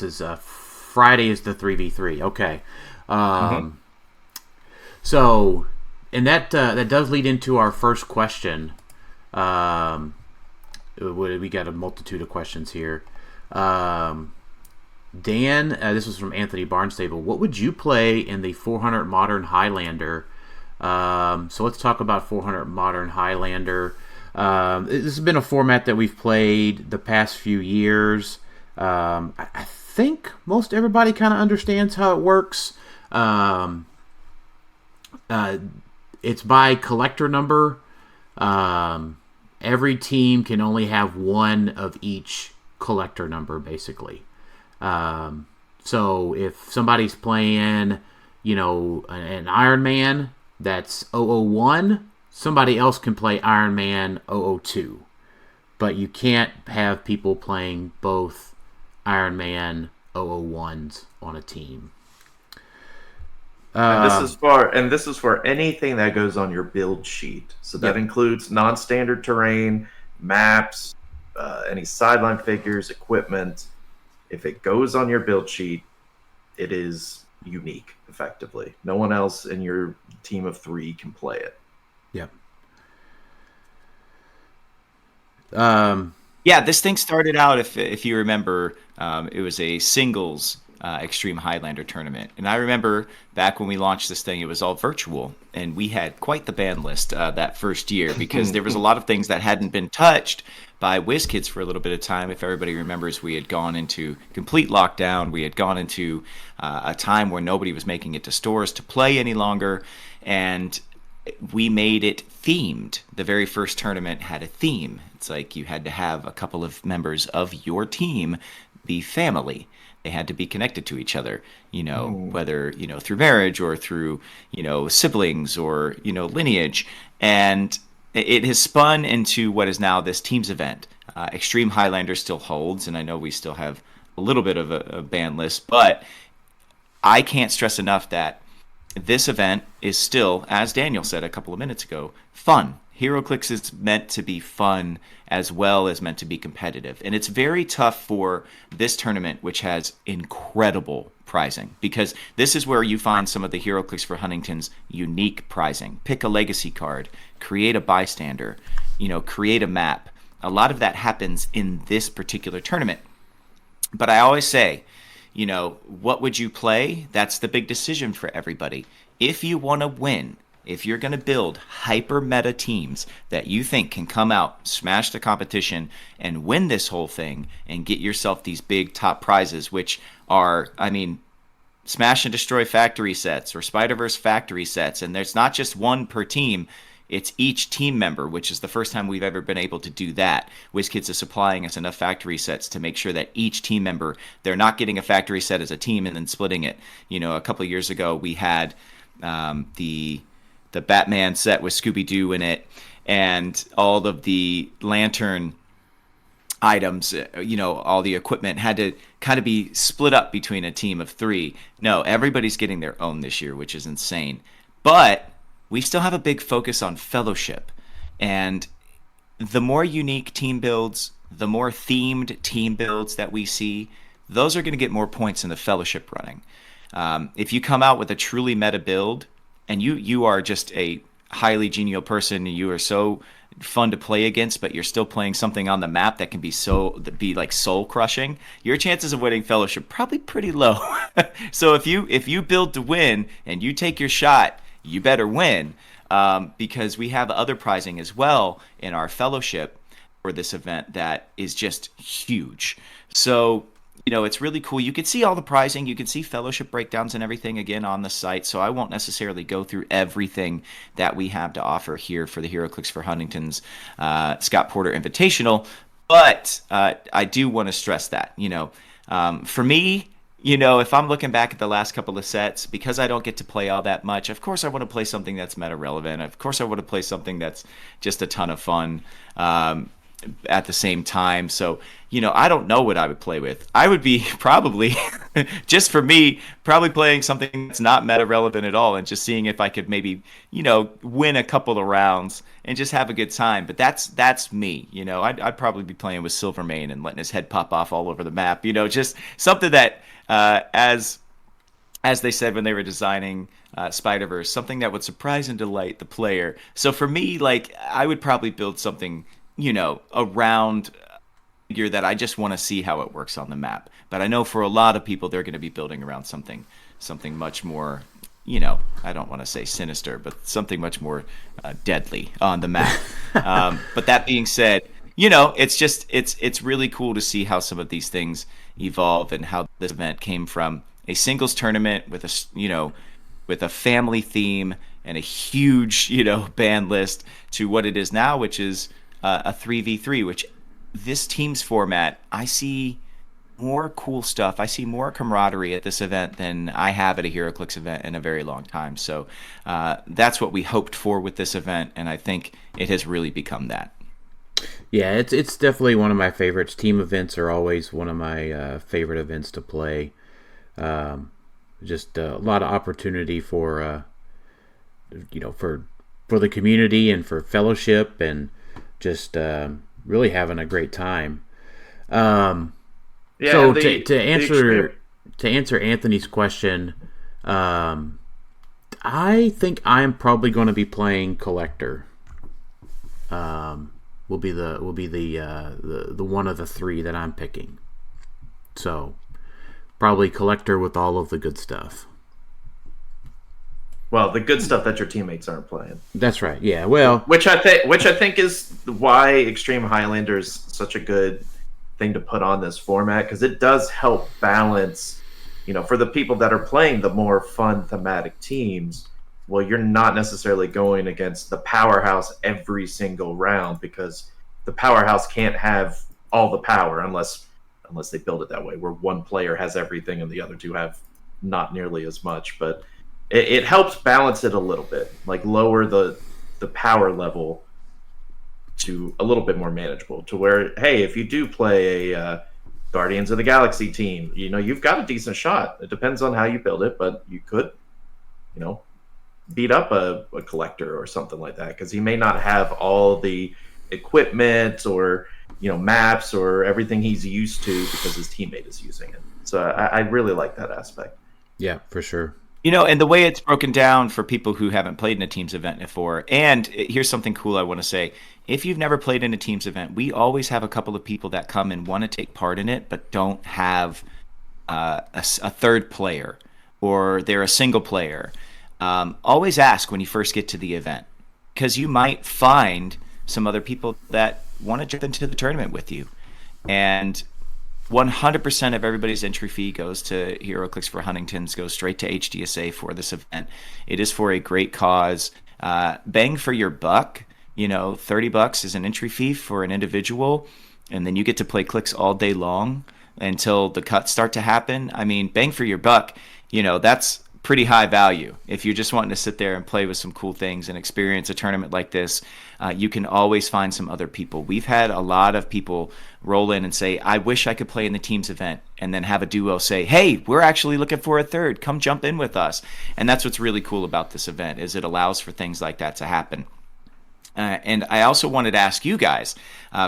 Speaker 2: is Friday is the 3v3. Okay, so. And that does lead into our first question. We got a multitude of questions here. Dan, this was from Anthony Barnstable. What would you play in the 400 Modern Highlander? So let's talk about 400 Modern Highlander. This has been a format that we've played the past few years. I think most everybody kind of understands how it works. It's by collector number. Every team can only have one of each collector number, basically. So if somebody's playing, an Iron Man that's 001, somebody else can play Iron Man 002. But you can't have people playing both Iron Man 001s on a team.
Speaker 3: And this is for anything that goes on your build sheet. So that includes non-standard terrain, maps, any sideline figures, equipment. If it goes on your build sheet, it is unique, effectively. No one else in your team of 3 can play it.
Speaker 2: Yep.
Speaker 4: Yeah, this thing started out, if you remember, it was a singles Extreme Highlander tournament. And I remember back when we launched this thing, it was all virtual. And we had quite the ban list that first year because there was a lot of things that hadn't been touched by WizKids for a little bit of time. If everybody remembers, we had gone into complete lockdown. We had gone into a time where nobody was making it to stores to play any longer. And we made it themed. The very first tournament had a theme. It's like you had to have a couple of members of your team be family. They had to be connected to each other, whether, through marriage or through, siblings or, lineage. And it has spun into what is now this teams event. Extreme Highlander still holds, and I know we still have a little bit of a ban list, but I can't stress enough that this event is still, as Daniel said a couple of minutes ago, fun. HeroClix is meant to be fun as well as meant to be competitive. And it's very tough for this tournament, which has incredible prizing, because this is where you find some of the HeroClix for Huntingtons unique prizing. Pick a legacy card, create a bystander, create a map. A lot of that happens in this particular tournament. But I always say, what would you play? That's the big decision for everybody. If you want to win, if you're going to build hyper meta teams that you think can come out, smash the competition, and win this whole thing and get yourself these big top prizes, which are, Smash and Destroy factory sets or Spider-Verse factory sets. And there's not just one per team. It's each team member, which is the first time we've ever been able to do that. WizKids is supplying us enough factory sets to make sure that each team member, they're not getting a factory set as a team and then splitting it. A couple of years ago, we had the Batman set with Scooby-Doo in it, and all of the lantern items, all the equipment had to kind of be split up between a team of 3. No, everybody's getting their own this year, which is insane. But we still have a big focus on fellowship. And the more unique team builds, the more themed team builds that we see, those are going to get more points in the fellowship running. If you come out with a truly meta build, and you are just a highly genial person, and you are so fun to play against, but you're still playing something on the map that can be like soul crushing, your chances of winning fellowship probably pretty low. So if you build to win and you take your shot, you better win, because we have other prizing as well in our fellowship for this event that is just huge. So it's really cool. You can see all the prizing. You can see fellowship breakdowns and everything again on the site. So I won't necessarily go through everything that we have to offer here for the HeroClix for Huntingtons Scott Porter Invitational. But I do want to stress that, for me, if I'm looking back at the last couple of sets, because I don't get to play all that much, of course I want to play something that's meta relevant. Of course I want to play something that's just a ton of fun at the same time. So, I don't know what I would play with. I would be probably, just for me, probably playing something that's not meta relevant at all and just seeing if I could maybe, win a couple of rounds and just have a good time. But that's me. I'd probably be playing with Silvermane and letting his head pop off all over the map. Just something that, as they said when they were designing Spider-Verse, something that would surprise and delight the player. So for me, I would probably build something, around figure that I just want to see how it works on the map. But I know for a lot of people, they're going to be building around something much more, I don't want to say sinister, but something much more deadly on the map. But that being said, it's really cool to see how some of these things evolve and how this event came from a singles tournament with a family theme and a huge, band list to what it is now, which is a 3v3, which this team's format, I see more cool stuff. I see more camaraderie at this event than I have at a HeroClix event in a very long time. So that's what we hoped for with this event, and I think it has really become that.
Speaker 2: Yeah, it's definitely one of my favorites. Team events are always one of my favorite events to play. Just a lot of opportunity for for the community and for fellowship and just really having a great time. So to answer Anthony's question, I think I'm probably going to be playing Collector. Will be the one of the three that I'm picking. So probably Collector with all of the good stuff.
Speaker 3: Well, the good stuff that your teammates aren't playing.
Speaker 2: That's right. Yeah. Well,
Speaker 3: which I think is why Extreme Highlander is such a good thing to put on this format, because it does help balance, for the people that are playing the more fun thematic teams. Well, you're not necessarily going against the powerhouse every single round, because the powerhouse can't have all the power unless they build it that way, where one player has everything and the other two have not nearly as much. But it helps balance it a little bit, like lower the power level to a little bit more manageable, to where, hey, if you do play a Guardians of the Galaxy team, you've got a decent shot. It depends on how you build it, but you could, beat up a Collector or something like that, because he may not have all the equipment or maps or everything he's used to because his teammate is using it. So I really like that aspect.
Speaker 2: Yeah, for sure.
Speaker 4: And the way it's broken down for people who haven't played in a teams event before, and here's something cool I want to say. If you've never played in a teams event, we always have a couple of people that come and want to take part in it, but don't have a third player, or they're a single player. Always ask when you first get to the event, because you might find some other people that want to jump into the tournament with you. And 100% of everybody's entry fee goes to HeroClix for Huntingtons, goes straight to HDSA for this event. It is for a great cause. Bang for your buck. $30 is an entry fee for an individual, and then you get to play Clix all day long until the cuts start to happen. I mean, bang for your buck, that's pretty high value. If you're just wanting to sit there and play with some cool things and experience a tournament like this, you can always find some other people. We've had a lot of people roll in and say, I wish I could play in the teams event, and then have a duo say, hey, we're actually looking for a third. Come jump in with us. And that's what's really cool about this event, is it allows for things like that to happen. And I also wanted to ask you guys,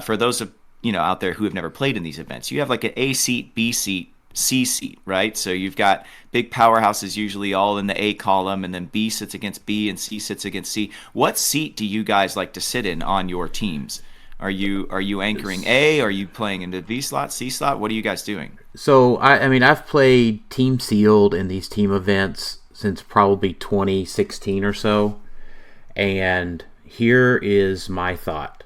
Speaker 4: for those of out there who have never played in these events, you have like an A seat, B seat, C seat, right? So you've got big powerhouses usually all in the A column, and then B sits against B and C sits against C. What seat do you guys like to sit in on your teams? Are you anchoring A? Are you playing in the B slot, C slot? What are you guys doing?
Speaker 2: So I've played team sealed in these team events since probably 2016 or so, and here is my thought.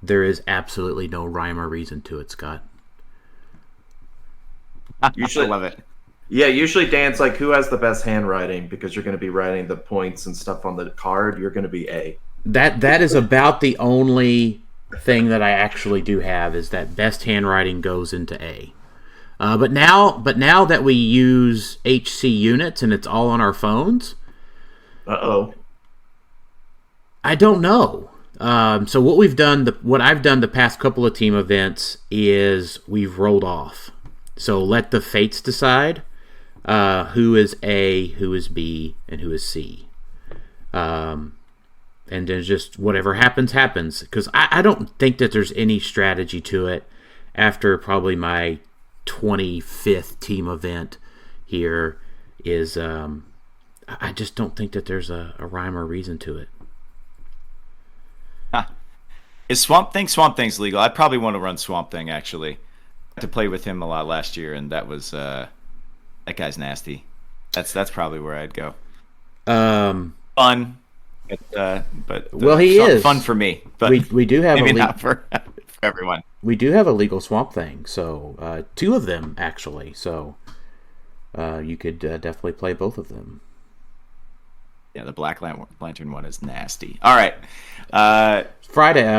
Speaker 2: There is absolutely no rhyme or reason to it, Scott.
Speaker 3: Usually,
Speaker 4: I love it.
Speaker 3: Yeah, usually Dan's like, who has the best handwriting? Because you're going to be writing the points and stuff on the card. You're going to be A.
Speaker 2: That is about the only thing that I actually do have, is that best handwriting goes into A. But now that we use HC units and it's all on our phones, I don't know. So what I've done the past couple of team events is we've rolled off. So let the fates decide who is A, who is B, and who is C. And then just whatever happens, happens. Because I don't think that there's any strategy to it after probably my 25th team event here is I just don't think that there's a rhyme or reason to it.
Speaker 4: Is Swamp Thing's legal? I probably want to run Swamp Thing, actually. I had to play with him a lot last year, and that was that guy's nasty. That's probably where I'd go. Fun, but
Speaker 2: well, he is
Speaker 4: fun for me. But
Speaker 2: we do have
Speaker 4: maybe not for everyone.
Speaker 2: We do have a legal Swamp Thing, so 2 of them actually. So you could definitely play both of them.
Speaker 4: Yeah, the Black Lantern one is nasty. All right,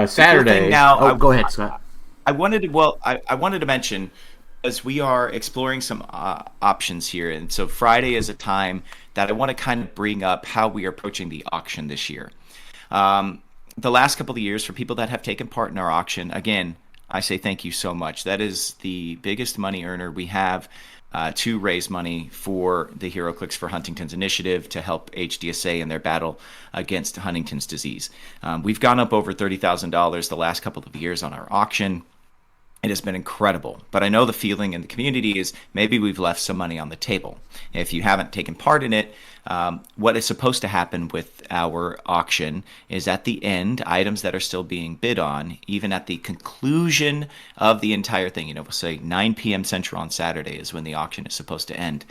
Speaker 2: Saturday.
Speaker 4: Now,
Speaker 2: go ahead, Scott.
Speaker 4: I wanted to mention, as we are exploring some options here, and so Friday is a time that I want to kind of bring up how we are approaching the auction this year. The last couple of years, for people that have taken part in our auction, again, I say thank you so much. That is the biggest money earner we have to raise money for the HeroClix for Huntingtons initiative to help HDSA in their battle against Huntington's disease. We've gone up over $30,000 the last couple of years on our auction. It has been incredible, but I know the feeling in the community is maybe we've left some money on the table. If you haven't taken part in it, what is supposed to happen with our auction is at the end, items that are still being bid on, even at the conclusion of the entire thing, we'll say 9 p.m. Central on Saturday is when the auction is supposed to end.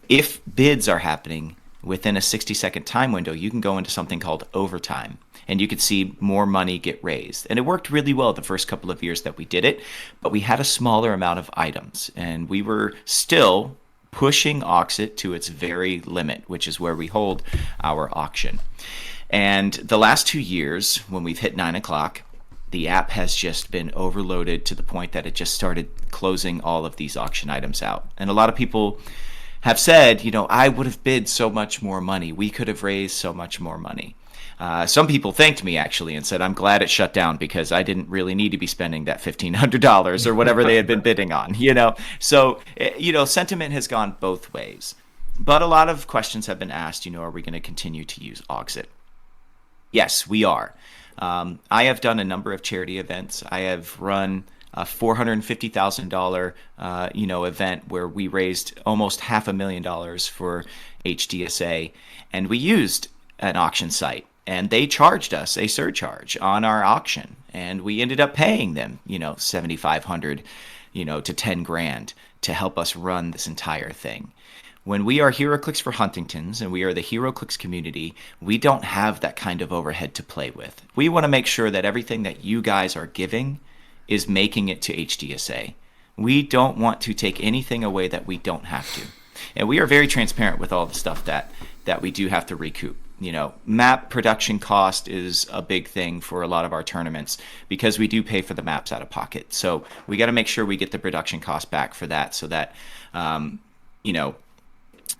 Speaker 4: If bids are happening within a 60-second time window, you can go into something called overtime, and you could see more money get raised. And it worked really well the first couple of years that we did it, but we had a smaller amount of items, and we were still pushing Auxxit to its very limit, which is where we hold our auction. And the last 2 years, when we've hit 9 o'clock, the app has just been overloaded to the point that it just started closing all of these auction items out. And a lot of people have said, I would have bid so much more money. We could have raised so much more money. Some people thanked me, actually, and said, I'm glad it shut down because I didn't really need to be spending that $1,500 or whatever they had been bidding on, So, sentiment has gone both ways. But a lot of questions have been asked, are we going to continue to use Auxxit? Yes, we are. I have done a number of charity events. I have run a $450,000 event where we raised almost $500,000 for HDSA, and we used an auction site, and they charged us a surcharge on our auction, and we ended up paying them $7,500 to $10,000 to help us run this entire thing. When we are HeroClix for Huntingtons and we are the HeroClix community, we don't have that kind of overhead to play with. We want to make sure that everything that you guys are giving is making it to HDSA. We don't want to take anything away that we don't have to. And we are very transparent with all the stuff that we do have to recoup. Map production cost is a big thing for a lot of our tournaments because we do pay for the maps out of pocket. So we got to make sure we get the production cost back for that so that,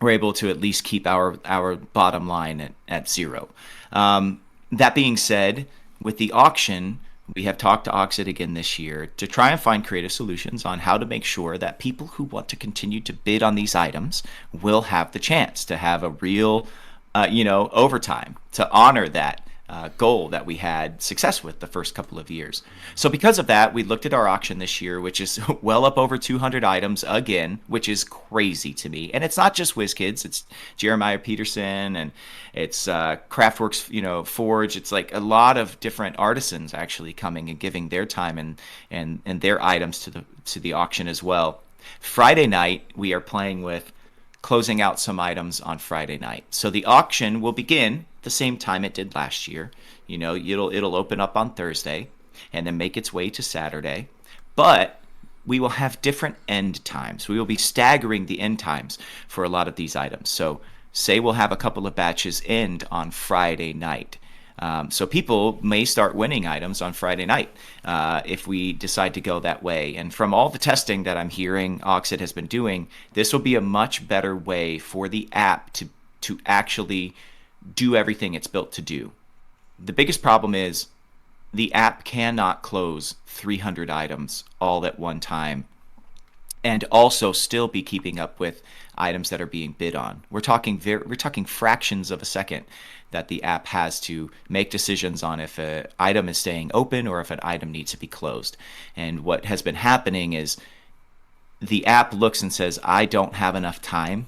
Speaker 4: we're able to at least keep our bottom line at zero. That being said, with the auction, we have talked to Auxxit again this year to try and find creative solutions on how to make sure that people who want to continue to bid on these items will have the chance to have a real, overtime to honor that goal that we had success with the first couple of years. So because of that, we looked at our auction this year, which is well up over 200 items again, which is crazy to me. And it's not just WizKids, it's Jeremiah Peterson and it's Craftworks, Forge. It's like a lot of different artisans actually coming and giving their time and their items to the auction as well. Friday night, we are playing with closing out some items on Friday night. So the auction will begin the same time it did last year. It'll open up on Thursday and then make its way to Saturday. But we will have different end times. We will be staggering the end times for a lot of these items. So say we'll have a couple of batches end on Friday night. So people may start winning items on Friday night if we decide to go that way. And from all the testing that I'm hearing Auxxit has been doing, this will be a much better way for the app to actually do everything it's built to do. The biggest problem is the app cannot close 300 items all at one time and also still be keeping up with items that are being bid on. We're talking fractions of a second that the app has to make decisions on if an item is staying open or if an item needs to be closed. And what has been happening is the app looks and says, I don't have enough time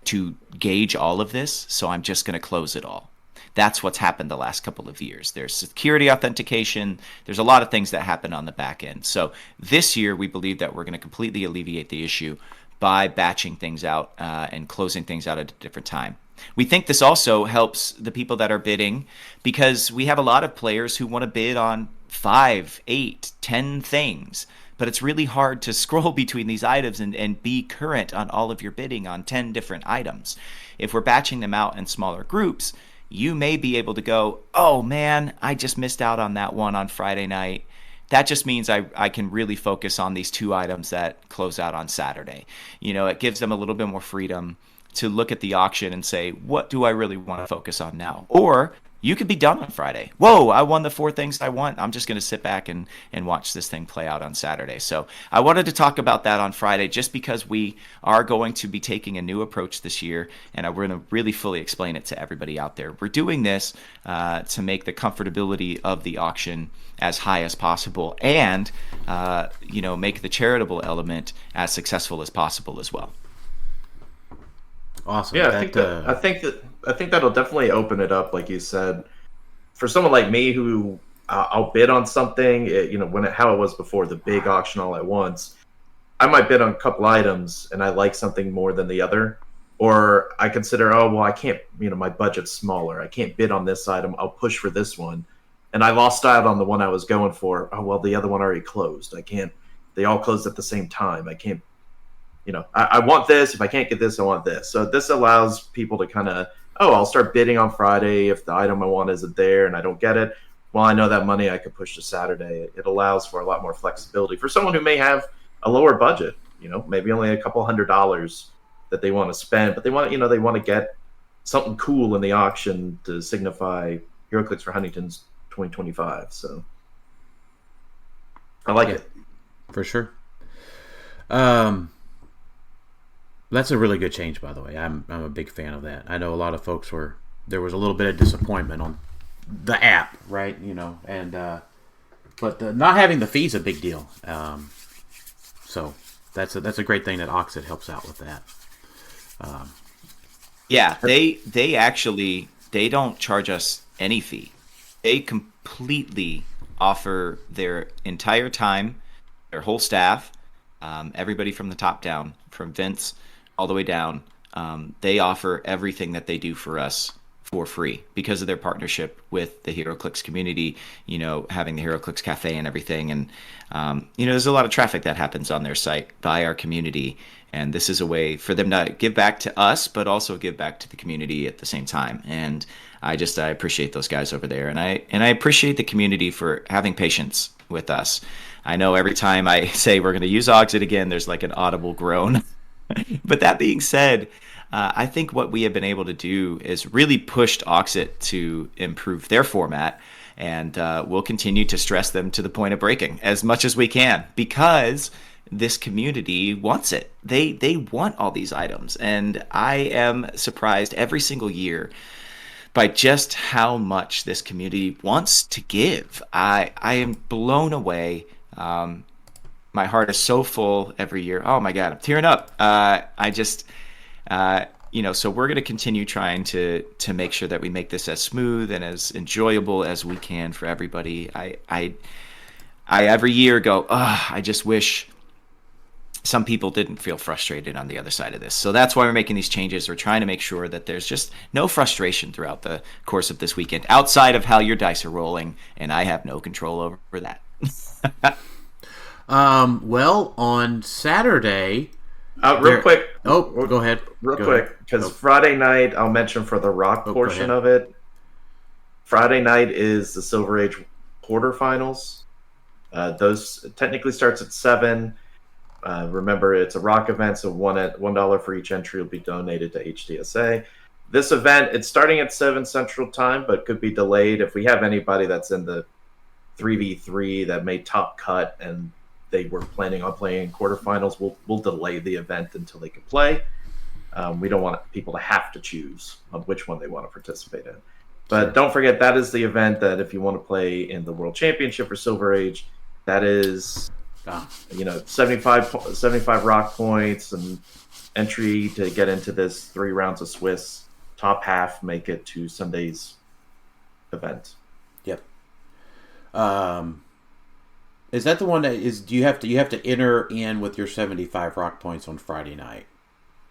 Speaker 4: to gauge all of this, so I'm just going to close it all. That's what's happened the last couple of years. There's security authentication. There's a lot of things that happen on the back end. So this year, we believe that we're going to completely alleviate the issue by batching things out and closing things out at a different time. We think this also helps the people that are bidding, because we have a lot of players who want to bid on 5, 8, 10 things, but it's really hard to scroll between these items and be current on all of your bidding on 10 different items. If we're batching them out in smaller groups, you may be able to go, oh man, I just missed out on that one on Friday night. That just means I can really focus on these 2 items that close out on Saturday. It gives them a little bit more freedom to look at the auction and say, what do I really want to focus on now? Or you could be done on Friday. Whoa, I won the 4 things I want. I'm just going to sit back and watch this thing play out on Saturday. So I wanted to talk about that on Friday, just because we are going to be taking a new approach this year, and we're going to really fully explain it to everybody out there. We're doing this to make the comfortability of the auction as high as possible, and make the charitable element as successful as possible as well.
Speaker 2: Awesome.
Speaker 3: Yeah, I think that'll definitely open it up, like you said, for someone like me who I'll bid on something. How it was before, the big auction all at once. I might bid on a couple items, and I like something more than the other, or I consider, I can't. My budget's smaller. I can't bid on this item. I'll push for this one, and I lost out on the one I was going for. Oh well, the other one already closed. I can't. They all closed at the same time. I can't. I want this. If I can't get this, I want this. So this allows people to kind of, I'll start bidding on Friday if the item I want isn't there and I don't get it. Well, I know that money I could push to Saturday. It allows for a lot more flexibility for someone who may have a lower budget, maybe only a couple $100 that they want to spend, but they want to get something cool in the auction to signify HeroClix for Huntingtons 2025. So I like it.
Speaker 2: For sure. That's a really good change, by the way. I'm a big fan of that. I know a lot of folks there was a little bit of disappointment on the app, right? But not having the fee is a big deal. So that's a great thing that Auxxit helps out with that.
Speaker 4: They don't charge us any fee. They completely offer their entire time, their whole staff, everybody from the top down, from Vince all the way down. They offer everything that they do for us for free because of their partnership with the HeroClix community, having the HeroClix Cafe and everything. And, there's a lot of traffic that happens on their site by our community. And this is a way for them to give back to us, but also give back to the community at the same time. And I appreciate those guys over there. And I appreciate the community for having patience with us. I know every time I say we're going to use Auxxit again, there's like an audible groan. But that being said, I think what we have been able to do is really pushed Auxxit to improve their format, and we'll continue to stress them to the point of breaking as much as we can, because this community wants it. They want all these items, and I am surprised every single year by just how much this community wants to give. I am blown away. My heart is so full every year. Oh my God, I'm tearing up. So we're going to continue trying to make sure that we make this as smooth and as enjoyable as we can for everybody. I every year go, I just wish some people didn't feel frustrated on the other side of this. So that's why we're making these changes. We're trying to make sure that there's just no frustration throughout the course of this weekend, outside of how your dice are rolling, and I have no control over that.
Speaker 2: Well, on Saturday...
Speaker 3: real quick.
Speaker 2: Oh, go ahead.
Speaker 3: Real quick, because Friday night, I'll mention for the rock portion of it, Friday night is the Silver Age quarterfinals. Those technically starts at 7. Remember, it's a rock event, so $1 for each entry will be donated to HDSA. This event, it's starting at 7 Central Time, but could be delayed. If we have anybody that's in the 3v3 that made top cut and they were planning on playing in quarterfinals, we'll delay the event until they can play. We don't want people to have to choose on which one they want to participate in. But don't forget, that is the event that if you want to play in the World Championship for Silver Age, that is 75 rock points and entry to get into this 3 rounds of Swiss. Top half make it to Sunday's event.
Speaker 2: Yep. Is that the one that is? Do you have to enter in with your 75 rock points on Friday night?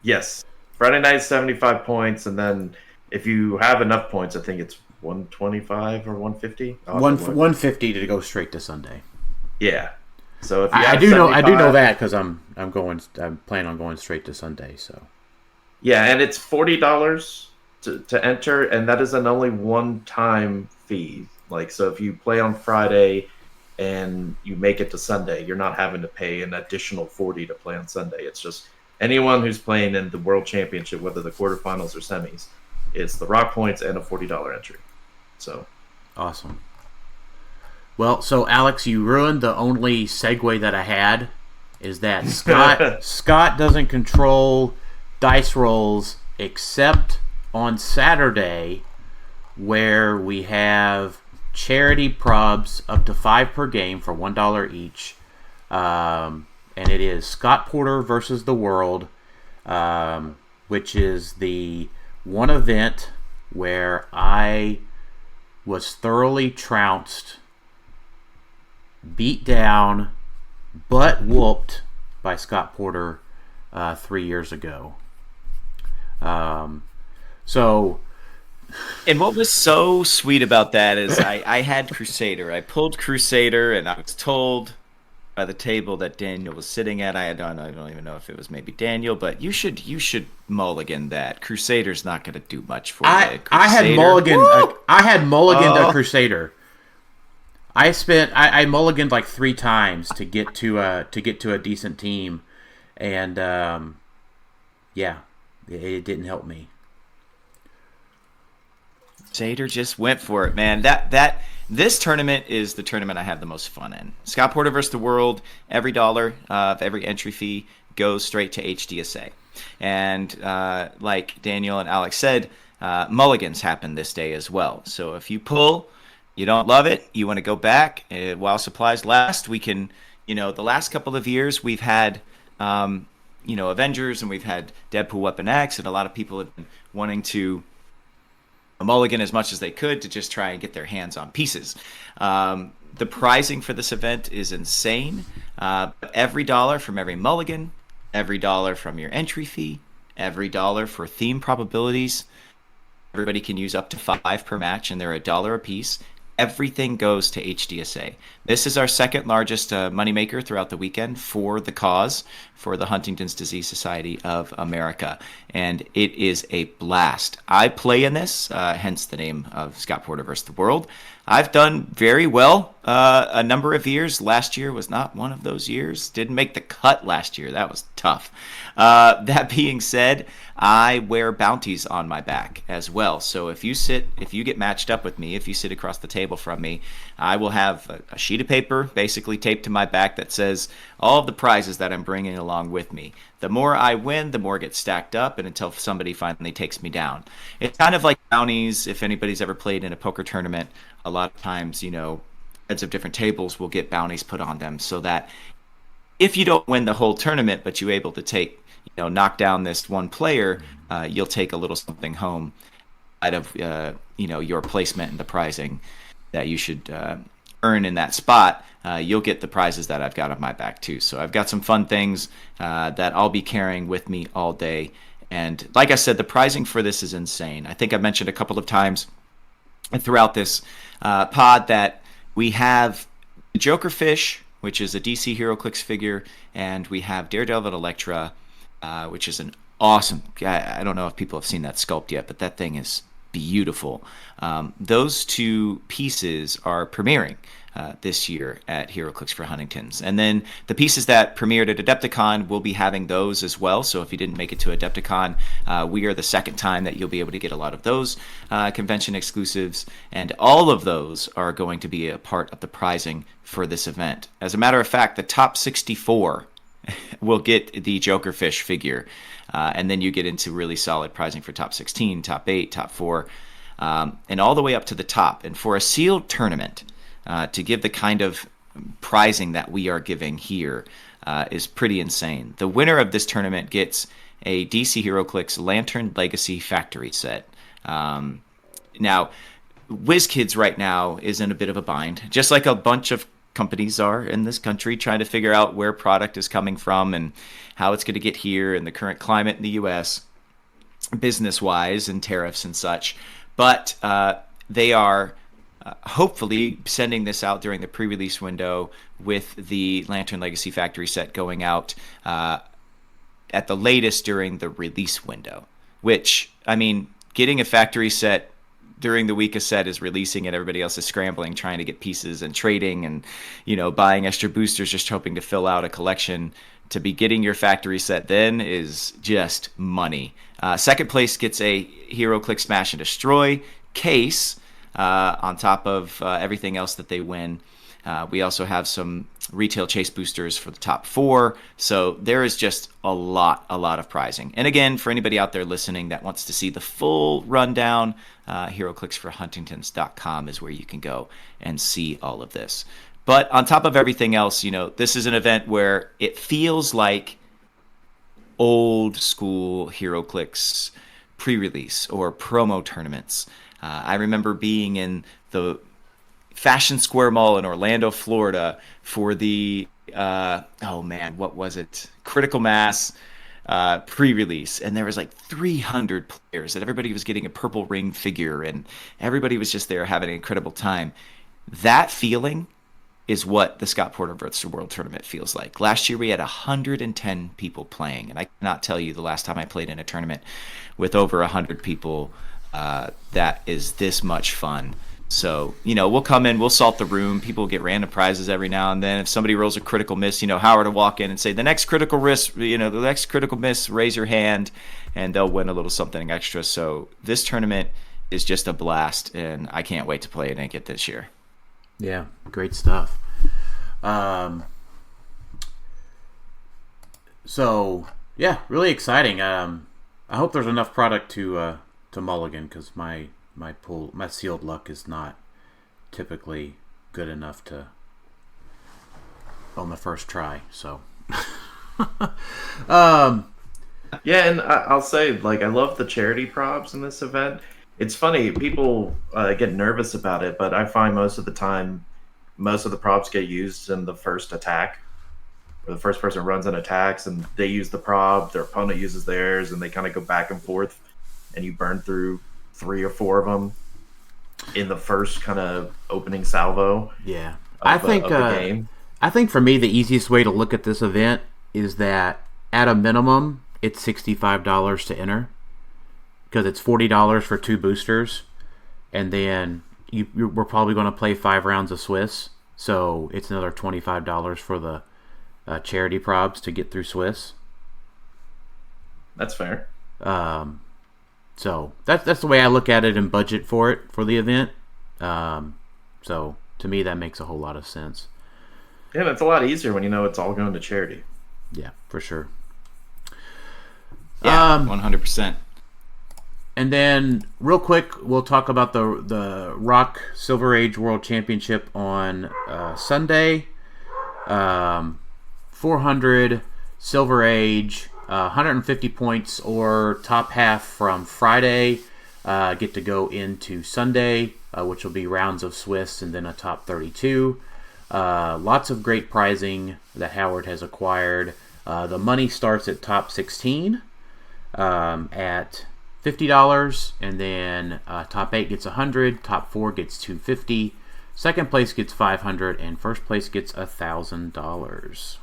Speaker 3: Yes, Friday night 75 points, and then if you have enough points, I think it's 125 or 150.
Speaker 2: 150 to go straight to Sunday.
Speaker 3: Yeah. So if you
Speaker 2: I
Speaker 3: have
Speaker 2: do know
Speaker 3: 75
Speaker 2: that because I'm planning on going straight to Sunday. So
Speaker 3: yeah, and it's $40 to enter, and that is an only one-time fee. Like, so if you play on Friday and you make it to Sunday, you're not having to pay an additional $40 to play on Sunday. It's just anyone who's playing in the World Championship, whether the quarterfinals or semis, it's the rock points and a $40 entry. So
Speaker 2: awesome. Well, so Alex, you ruined the only segue that I had. Is that Scott doesn't control dice rolls except on Saturday, where we have charity probs up to 5 per game for $1 each, and it is Scott Porter versus the World, which is the one event where I was thoroughly trounced, beat down, butt whooped by Scott Porter 3 years ago.
Speaker 4: And what was so sweet about that is I had Crusader. I pulled Crusader, and I was told by the table that Daniel was sitting at. I don't even know if it was maybe Daniel, but you should mulligan that. Crusader's not going to do much for you.
Speaker 2: I had mulliganed a Crusader. I mulliganed like 3 times to get to a decent team, and yeah, it didn't help me.
Speaker 4: Crusader just went for it, man. This tournament is the tournament I have the most fun in. Scott Porter versus the World. Every dollar of every entry fee goes straight to HDSA. And like Daniel and Alex said, mulligans happen this day as well. So if you pull, you don't love it, you want to go back while supplies last. We can, the last couple of years we've had, Avengers, and we've had Deadpool Weapon X, and a lot of people have been wanting to mulligan as much as they could to just try and get their hands on pieces. The pricing for this event is insane. Every dollar from every mulligan, every dollar from your entry fee, every dollar for theme probabilities. Everybody can use up to 5 per match, and they're $1 a piece. Everything goes to HDSA. This is our second largest moneymaker throughout the weekend for the cause, for the Huntington's Disease Society of America. And it is a blast. I play in this, hence the name of Scott Porter versus the World. I've done very well a number of years. Last year was not one of those years. Didn't make the cut last year. That was tough. That being said, I wear bounties on my back as well. So if you get matched up with me, if you sit across the table from me, I will have a sheet of paper basically taped to my back that says all of the prizes that I'm bringing along with me. The more I win, the more gets stacked up, and until somebody finally takes me down. It's kind of like bounties. If anybody's ever played in a poker tournament, a lot of times, heads of different tables will get bounties put on them, so that if you don't win the whole tournament, but you're able to knock down this one player, you'll take a little something home out of your placement and the prizing that you should earn in that spot. You'll get the prizes that I've got on my back too. So I've got some fun things that I'll be carrying with me all day. And like I said, the prizing for this is insane. I think I mentioned a couple of times throughout this pod that we have the Jokerfish, which is a DC HeroClix figure, and we have Daredevil and Elektra, which is an awesome. I don't know if people have seen that sculpt yet, but that thing is beautiful. Those 2 pieces are premiering this year at HeroClix for Huntingtons. And then the pieces that premiered at Adepticon, will be having those as well. So if you didn't make it to Adepticon, we are the second time that you'll be able to get a lot of those convention exclusives. And all of those are going to be a part of the prizing for this event. As a matter of fact, the top 64 will get the Jokerfish figure. And then you get into really solid prizing for top 16, top 8, top 4, and all the way up to the top. And for a sealed tournament, to give the kind of prizing that we are giving here is pretty insane. The winner of this tournament gets a DC HeroClix Lantern Legacy Factory set. Now, WizKids right now is in a bit of a bind, just like a bunch of companies are in this country, trying to figure out where product is coming from and how it's going to get here and the current climate in the U.S. business-wise and tariffs and such. But they are hopefully sending this out during the pre-release window, with the Lantern Legacy Factory set going out at the latest during the release window. Which, I mean, getting a factory set during the week a set is releasing and everybody else is scrambling, trying to get pieces and trading and, buying extra boosters, just hoping to fill out a collection. To be getting your factory set then is just money. Second place gets a HeroClix Smash and Destroy case on top of everything else that they win. We also have some retail chase boosters for the top 4. So there is just a lot of prizing. And again, for anybody out there listening that wants to see the full rundown, HeroClixForHuntingtons.com is where you can go and see all of this. But on top of everything else, this is an event where it feels like old school HeroClix pre-release or promo tournaments. I remember being in the Fashion Square Mall in Orlando, Florida for the, what was it? Critical Mass pre-release. And there was like 300 players and everybody was getting a purple ring figure and everybody was just there having an incredible time. That feeling is what the Scott Porter vs. World Tournament feels like. Last year we had 110 people playing, and I cannot tell you the last time I played in a tournament with over 100 people that is this much fun. So, we'll come in, we'll salt the room. People get random prizes every now and then. If somebody rolls a critical miss, Howard will walk in and say, the next critical miss, raise your hand, and they'll win a little something extra. So this tournament is just a blast, and I can't wait to play it and get this year.
Speaker 2: Yeah, great stuff. So yeah, really exciting. I hope there's enough product to mulligan, because my sealed luck is not typically good enough to on the first try. So
Speaker 3: yeah, and I'll say, I love the charity props in this event. It's funny, people get nervous about it, but I find most of the time, most of the props get used in the first attack, where the first person runs and attacks, and they use the prop, their opponent uses theirs, and they kind of go back and forth, and you burn through 3 or 4 of them in the first kind of opening salvo.
Speaker 2: Yeah,
Speaker 3: of the game.
Speaker 2: I think for me the easiest way to look at this event is that at a minimum it's $65 to enter, because it's $40 for 2 boosters, and then we're probably going to play 5 rounds of Swiss, so it's another $25 for the charity probs to get through Swiss.
Speaker 3: That's fair.
Speaker 2: So that's the way I look at it and budget for it for the event. So to me that makes a whole lot of sense.
Speaker 3: Yeah, it's a lot easier when it's all going to charity.
Speaker 2: Yeah, for sure.
Speaker 4: Yeah, 100%.
Speaker 2: And then, real quick, we'll talk about the Rock Silver Age World Championship on Sunday. 400 Silver Age, 150 points or top half from Friday. Get to go into Sunday, which will be rounds of Swiss and then a top 32. Lots of great prizing that Howard has acquired. The money starts at top 16 at $50, and then top 8 gets 100, top 4 gets 250, second place gets 500, and first place gets $1,000,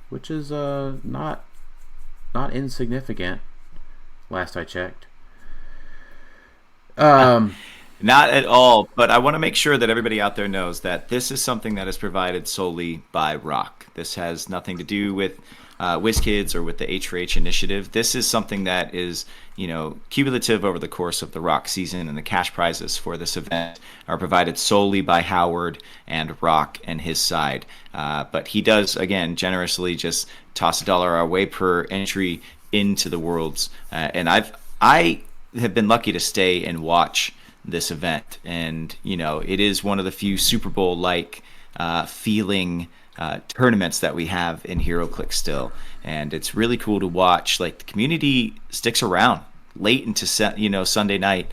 Speaker 2: which is not insignificant. Last I checked.
Speaker 4: Not at all, but I want to make sure that everybody out there knows that this is something that is provided solely by Rock. This has nothing to do with WizKids or with the H4H initiative. This is something that is, cumulative over the course of the Rock season, and the cash prizes for this event are provided solely by Howard and Rock and his side. But he does, again, generously just toss $1 our way per entry into the Worlds. And I have been lucky to stay and watch this event, and it is one of the few Super Bowl-like feeling tournaments that we have in HeroClix still, and it's really cool to watch. The community sticks around late into Sunday night,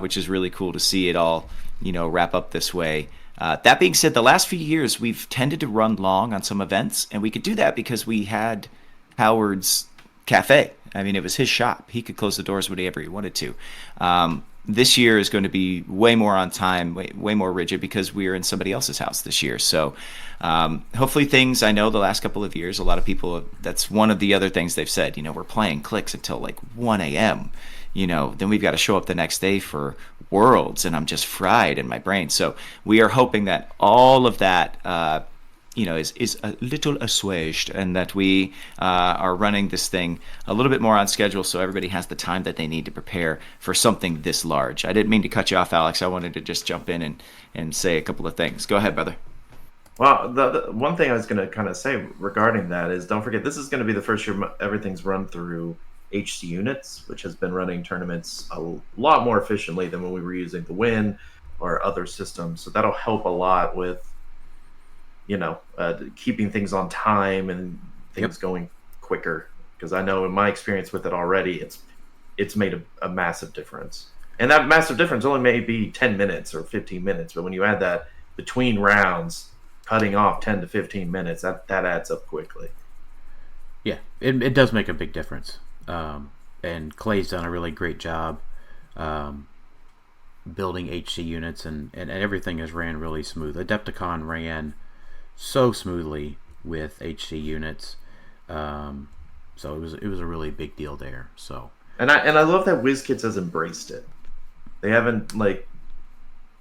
Speaker 4: which is really cool to see it all, wrap up this way. That being said, the last few years we've tended to run long on some events, and we could do that because we had Howard's Cafe. I mean, it was his shop. He could close the doors whenever he wanted to. This year is going to be way more on time, way more rigid because we are in somebody else's house this year. So hopefully things, I know the last couple of years, a lot of people, that's one of the other things they've said, we're playing Clix until like 1 a.m. Then we've got to show up the next day for Worlds, and I'm just fried in my brain. So we are hoping that all of that is a little assuaged, and that we are running this thing a little bit more on schedule so everybody has the time that they need to prepare for something this large. I didn't mean to cut you off, Alex. I wanted to just jump in and say a couple of things. Go ahead, brother.
Speaker 3: Well, the one thing I was going to kind of say regarding that is, don't forget, this is going to be the first year everything's run through HC Units, which has been running tournaments a lot more efficiently than when we were using the Win or other systems. So that'll help a lot with keeping things on time and things going quicker. Because I know in my experience with it already, it's made a massive difference. And that massive difference only may be 10 minutes or 15 minutes. But when you add that between rounds, cutting off 10 to 15 minutes, that adds up quickly.
Speaker 2: Yeah, it does make a big difference. And Clay's done a really great job building HC Units, and everything has ran really smooth. Adepticon ran so smoothly with HC Units, so it was a really big deal there. So
Speaker 3: and I love that WizKids has embraced it. They haven't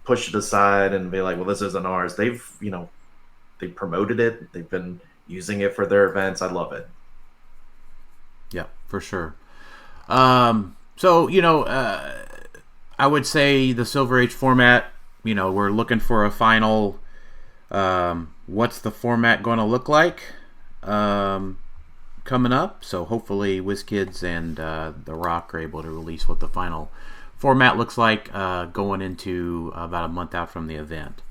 Speaker 3: pushed it aside and be like, well, this isn't ours. They've they promoted it. They've been using it for their events. I love it.
Speaker 2: Yeah, for sure. So I would say the Silver Age format. We're looking for a final. What's the format going to look like coming up? So hopefully WizKids and The Rock are able to release what the final format looks like going into about a month out from the event.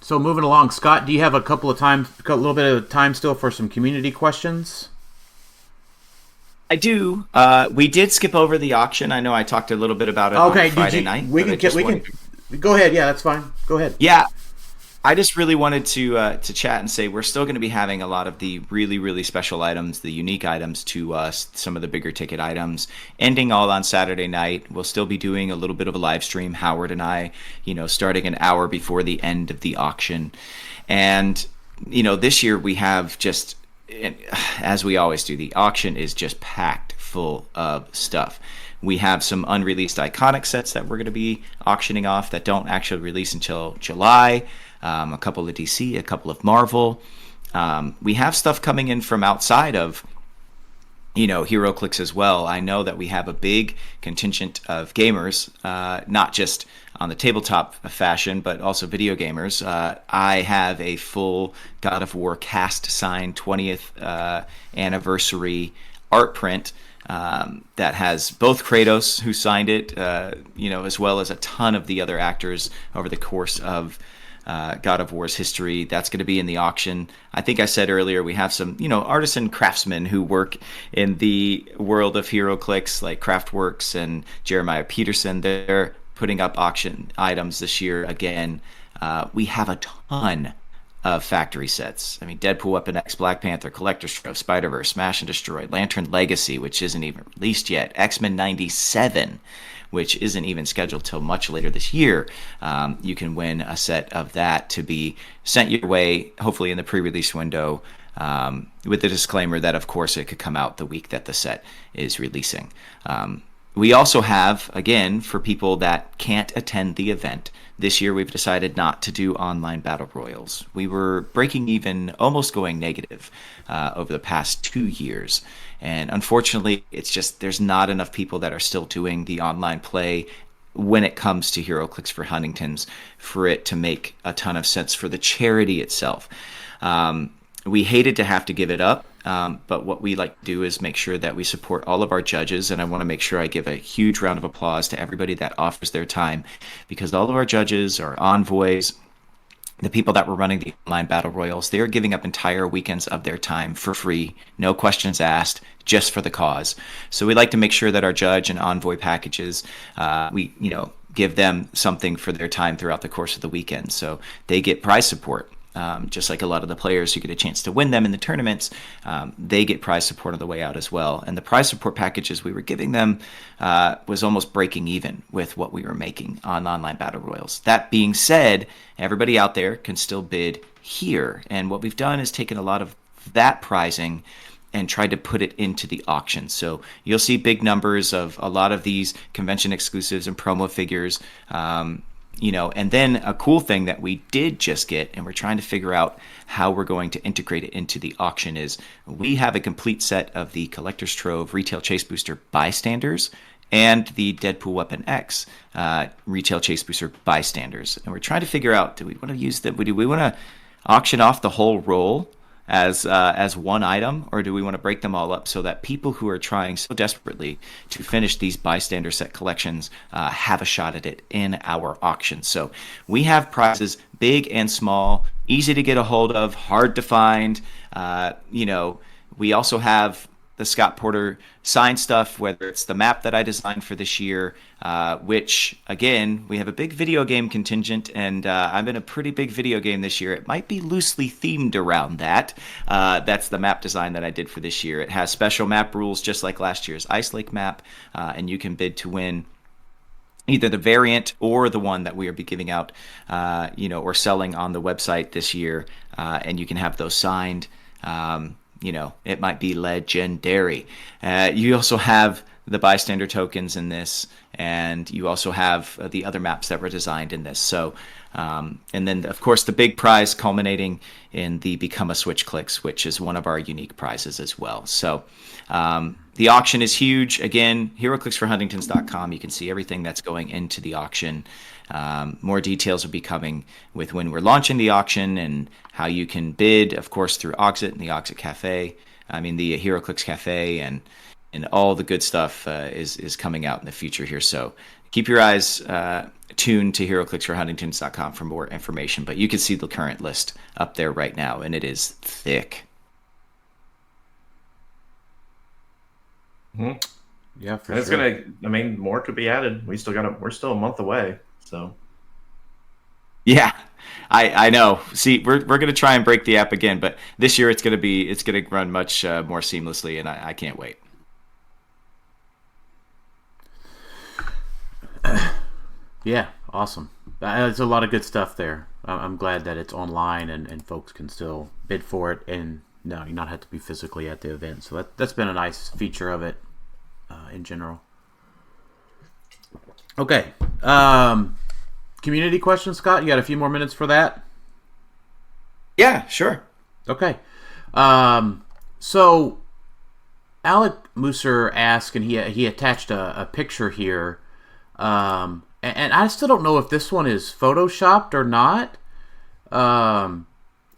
Speaker 2: So moving along, Scott, do you have a little bit of time still for some community questions?
Speaker 4: I do. We did skip over the auction. I know I talked a little bit about it on Friday night.
Speaker 2: We can go ahead. Yeah, that's fine. Go ahead.
Speaker 4: Yeah. I just really wanted to chat and say we're still going to be having a lot of the really, really special items, the unique items to us, some of the bigger ticket items, ending all on Saturday night. We'll still be doing a little bit of a live stream, Howard and I, starting an hour before the end of the auction. And, this year we have just, as we always do, the auction is just packed full of stuff. We have some unreleased iconic sets that we're going to be auctioning off that don't actually release until July. A couple of DC, a couple of Marvel. We have stuff coming in from outside of, HeroClix as well. I know that we have a big contingent of gamers, not just on the tabletop fashion, but also video gamers. I have a full God of War cast signed 20th anniversary art print that has both Kratos, who signed it, as well as a ton of the other actors over the course of God of War's history. That's going to be in the auction. I think I said earlier we have some, artisan craftsmen who work in the world of HeroClix, like Craftworks and Jeremiah Peterson. They're putting up auction items this year again. We have a ton of factory sets. I mean, Deadpool Weapon X, Black Panther, Collector's Trove, Spider-Verse, Smash and Destroy, Lantern Legacy, which isn't even released yet, X-Men 97, which isn't even scheduled till much later this year. You can win a set of that to be sent your way, hopefully in the pre-release window, with the disclaimer that, of course, it could come out the week that the set is releasing. We also have, again, for people that can't attend the event, this year we've decided not to do online battle royals. We were breaking even, almost going negative over the past 2 years. And unfortunately, it's just there's not enough people that are still doing the online play when it comes to HeroClix for Huntingtons for it to make a ton of sense for the charity itself. We hated to have to give it up, but what we like to do is make sure that we support all of our judges, and I want to make sure I give a huge round of applause to everybody that offers their time, because all of our judges, our envoys, the people that were running the online battle royals, they are giving up entire weekends of their time for free, no questions asked, just for the cause. So we like to make sure that our judge and envoy packages, we give them something for their time throughout the course of the weekend. So they get prize support. Just like a lot of the players who get a chance to win them in the tournaments, they get prize support on the way out as well. And the prize support packages we were giving them was almost breaking even with what we were making on online battle royals. That being said, everybody out there can still bid here. And what we've done is taken a lot of that prizing and tried to put it into the auction. So you'll see big numbers of a lot of these convention exclusives and promo figures. And then a cool thing that we did just get, and we're trying to figure out how we're going to integrate it into the auction, is we have a complete set of the Collector's Trove Retail Chase Booster Bystanders and the Deadpool Weapon X Retail Chase Booster Bystanders. And we're trying to figure out, do we want to use that? Do we want to auction off the whole roll as one item, or do we want to break them all up so that people who are trying so desperately to finish these bystander set collections have a shot at it in our auction? So we have prizes big and small, easy to get a hold of, hard to find. We also have the Scott Porter signed stuff, whether it's the map that I designed for this year, which, again, we have a big video game contingent, and I'm in a pretty big video game this year. It might be loosely themed around that. That's the map design that I did for this year. It has special map rules, just like last year's Ice Lake map, and you can bid to win either the variant or the one that we will be giving out, or selling on the website this year, and you can have those signed. It might be legendary. You also have the bystander tokens in this, and you also have the other maps that were designed in this. So, and then, of course, the big prize culminating in the Become a Switch Clix, which is one of our unique prizes as well. So the auction is huge. Again, HeroClixForHuntingtons.com. You can see everything that's going into the auction. More details will be coming with when we're launching the auction and how you can bid, of course, through Auxxit and the Auxxit Cafe. The HeroClix Cafe and all the good stuff is coming out in the future here. So keep your eyes tuned to HeroClixForHuntingtons.com for more information. But you can see the current list up there right now, and it is thick.
Speaker 3: Mm-hmm.
Speaker 2: Yeah, for
Speaker 3: and
Speaker 2: sure.
Speaker 3: It's gonna. More could be added. We're still a month away. So.
Speaker 4: Yeah, I know. See, we're gonna try and break the app again, but this year it's gonna run much more seamlessly, and I can't wait.
Speaker 2: Yeah, awesome. There's a lot of good stuff there. I'm glad that it's online and folks can still bid for it, and no, you not have to be physically at the event. So that's been a nice feature of it in general. Okay. Community question, Scott? You got a few more minutes for that?
Speaker 4: Yeah, sure.
Speaker 2: Okay. So Alec Musser asked, and he attached a picture here, and I still don't know if this one is photoshopped or not.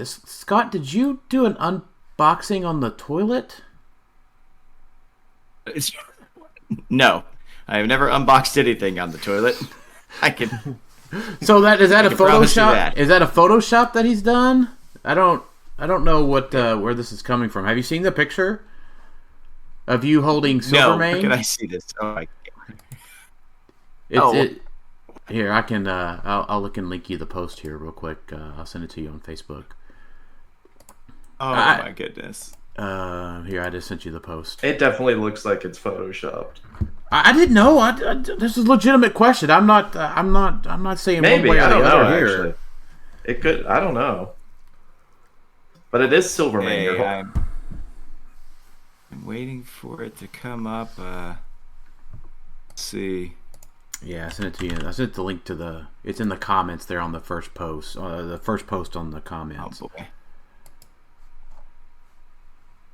Speaker 2: Scott, did you do an unboxing on the toilet?
Speaker 4: No, I have never unboxed anything on the toilet. I can.
Speaker 2: So is that a Photoshop?
Speaker 4: That.
Speaker 2: Is that a Photoshop that he's done? I don't know what where this is coming from. Have you seen the picture of you holding Silvermane?
Speaker 4: No, where can I see this? Oh my
Speaker 2: God. Here, I can. I'll look and link you the post here real quick. I'll send it to you on Facebook.
Speaker 4: Oh my goodness.
Speaker 2: Here, I just sent you the post.
Speaker 3: It definitely looks like it's photoshopped.
Speaker 2: I didn't know. This is a legitimate question. I'm not saying
Speaker 3: maybe
Speaker 2: one way or
Speaker 3: I don't
Speaker 2: the
Speaker 3: know.
Speaker 2: other here.
Speaker 3: Actually, it could. I don't know. But it is Silvermane.
Speaker 4: Hey, I'm waiting for it to come up. Let's see.
Speaker 2: Yeah, I sent it to you. I sent the link to it's in the comments there on the first post. The first post on the comments.
Speaker 4: Oh boy.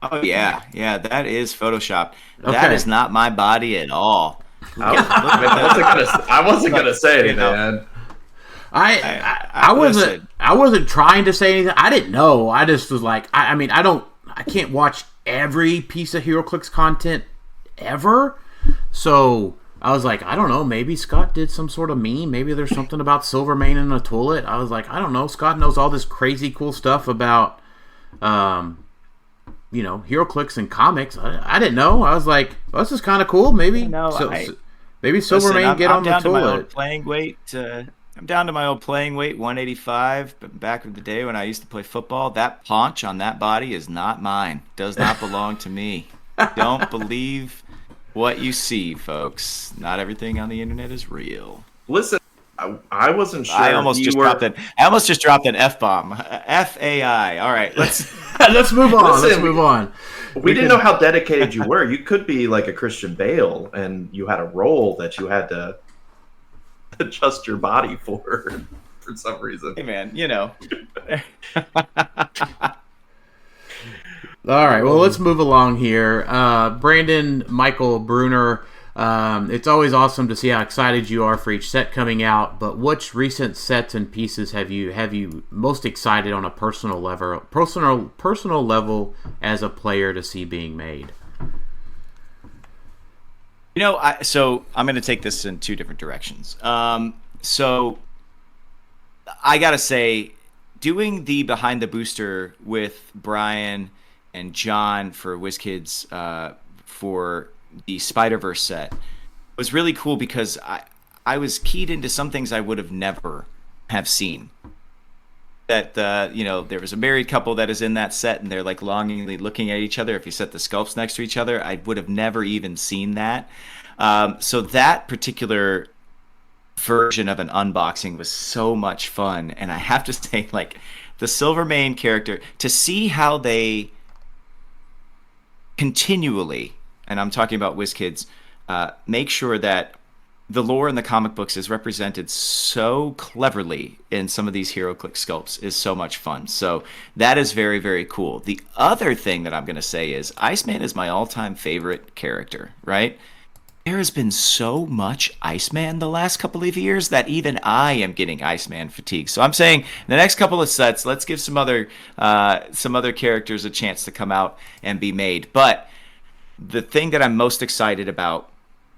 Speaker 4: Oh yeah, that is Photoshopped.
Speaker 2: Okay.
Speaker 4: That is not my body at all.
Speaker 3: I wasn't gonna say anything, man.
Speaker 2: I wasn't trying to say anything. I didn't know. I just was like, I can't watch every piece of HeroClix content ever. So I was like, I don't know, maybe Scott did some sort of meme. Maybe there's something about Silvermane in a toilet. I was like, I don't know. Scott knows all this crazy cool stuff about, HeroClix and comics. I didn't know. I was like, well, this is kind of cool. Maybe maybe Silvermane get on the toilet.
Speaker 4: I'm down to my old playing weight, 185. But back in the day when I used to play football, that paunch on that body is not mine. Does not belong to me. Don't believe what you see, folks. Not everything on the internet is real.
Speaker 3: Listen, I wasn't sure.
Speaker 4: I almost just dropped an F-bomb. FAI. All right, let's
Speaker 2: move on.
Speaker 3: Listen,
Speaker 2: let's move on.
Speaker 3: We didn't know how dedicated you were. You could be like a Christian Bale, and you had a role that you had to adjust your body for some reason.
Speaker 4: Hey, man,
Speaker 2: All right, well, let's move along here. Brandon Michael Bruner, it's always awesome to see how excited you are for each set coming out, but which recent sets and pieces have you most excited on a personal level as a player to see being made?
Speaker 4: So I'm going to take this in two different directions. So I got to say, doing the Behind the Booster with Brian and John for WizKids for the Spider-Verse set was really cool because I was keyed into some things I would have never have seen. That there was a married couple that is in that set, and they're like longingly looking at each other. If you set the sculpts next to each other, I would have never even seen that. So that particular version of an unboxing was so much fun, and I have to say, like, the Silvermane character, to see how they continually, and I'm talking about WizKids, make sure that the lore in the comic books is represented so cleverly in some of these HeroClix sculpts is so much fun. So that is very, very cool. The other thing that I'm going to say is Iceman is my all-time favorite character, right? There has been so much Iceman the last couple of years that even I am getting Iceman fatigue. So I'm saying the next couple of sets, let's give some other characters a chance to come out and be made. But the thing that I'm most excited about,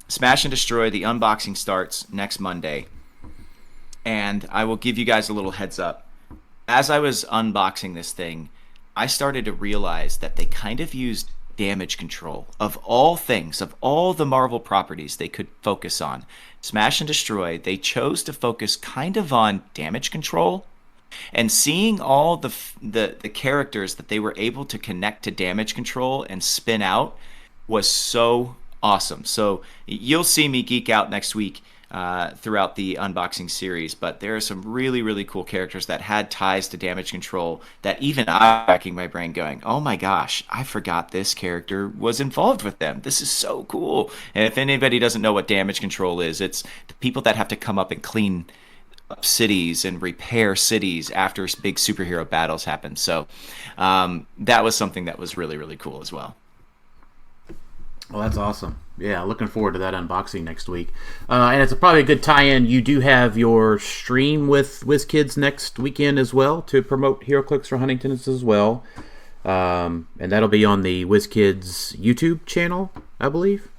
Speaker 4: Smash and Destroy, the unboxing starts next Monday. And I will give you guys a little heads up. As I was unboxing this thing, I started to realize that they kind of used damage control. Of all things, of all the Marvel properties they could focus on, Smash and Destroy, they chose to focus kind of on damage control. And seeing all the characters that they were able to connect to damage control and spin out was so awesome. So you'll see me geek out next week throughout the unboxing series, but there are some really, really cool characters that had ties to damage control that even I'm racking my brain going, oh my gosh, I forgot this character was involved with them. This is so cool. And if anybody doesn't know what damage control is, it's the people that have to come up and clean up cities and repair cities after big superhero battles happen. So that was something that was really, really cool as well.
Speaker 2: Well, that's awesome. Yeah, looking forward to that unboxing next week. And it's probably a good tie-in. You do have your stream with WizKids next weekend as well to promote HeroClix for Huntingtons as well. And that'll be on the WizKids YouTube channel, I believe.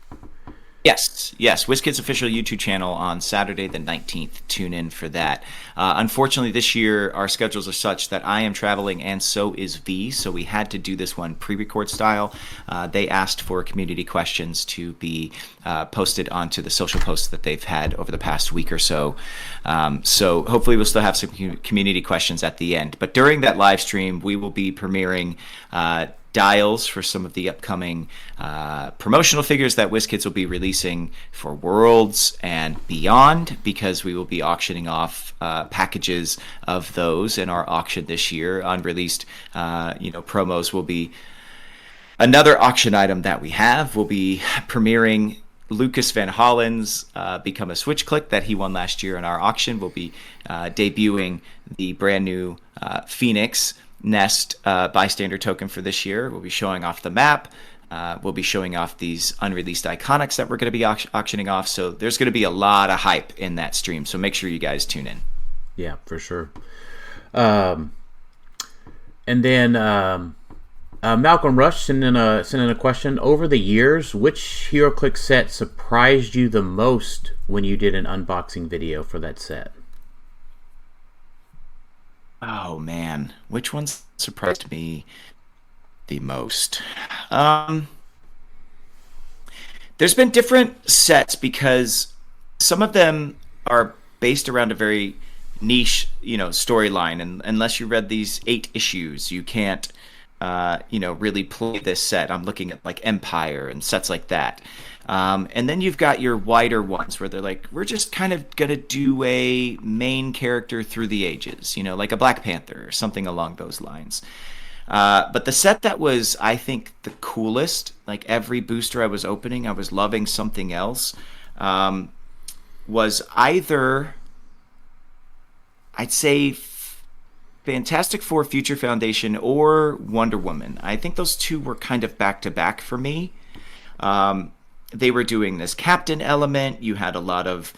Speaker 4: Yes. WizKids official YouTube channel on Saturday the 19th. Tune in for that. Unfortunately, this year our schedules are such that I am traveling and so is V, so we had to do this one pre-record style. They asked for community questions to be posted onto the social posts that they've had over the past week or so. So hopefully we'll still have some community questions at the end. But during that live stream, we will be premiering dials for some of the upcoming promotional figures that WizKids will be releasing for Worlds and beyond, because we will be auctioning off packages of those in our auction this year. Unreleased promos will be another auction item that we have. We'll be premiering Lucas Van Hollen's Become a Switch Click that he won last year in our auction. We'll be debuting the brand new Phoenix Nest bystander token for this year. We'll be showing off the map. We'll be showing off these unreleased iconics that we're going to be auctioning off. So there's going to be a lot of hype in that stream. So make sure you guys tune in.
Speaker 2: Yeah, for sure. And then Malcolm Rush sent in a question. Over the years, which HeroClix set surprised you the most when you did an unboxing video for that set?
Speaker 4: Oh man, which one surprised me the most? There's been different sets because some of them are based around a very niche, storyline, and unless you read these 8 issues, you can't really play this set. I'm looking at like Empire and sets like that. And then you've got your wider ones where they're like, we're just kind of going to do a main character through the ages, like a Black Panther or something along those lines. But the set that was, I think, the coolest, like every booster I was opening, I was loving something else, was either, I'd say, Fantastic Four Future Foundation or Wonder Woman. I think those two were kind of back-to-back for me. They were doing this captain element. You had a lot of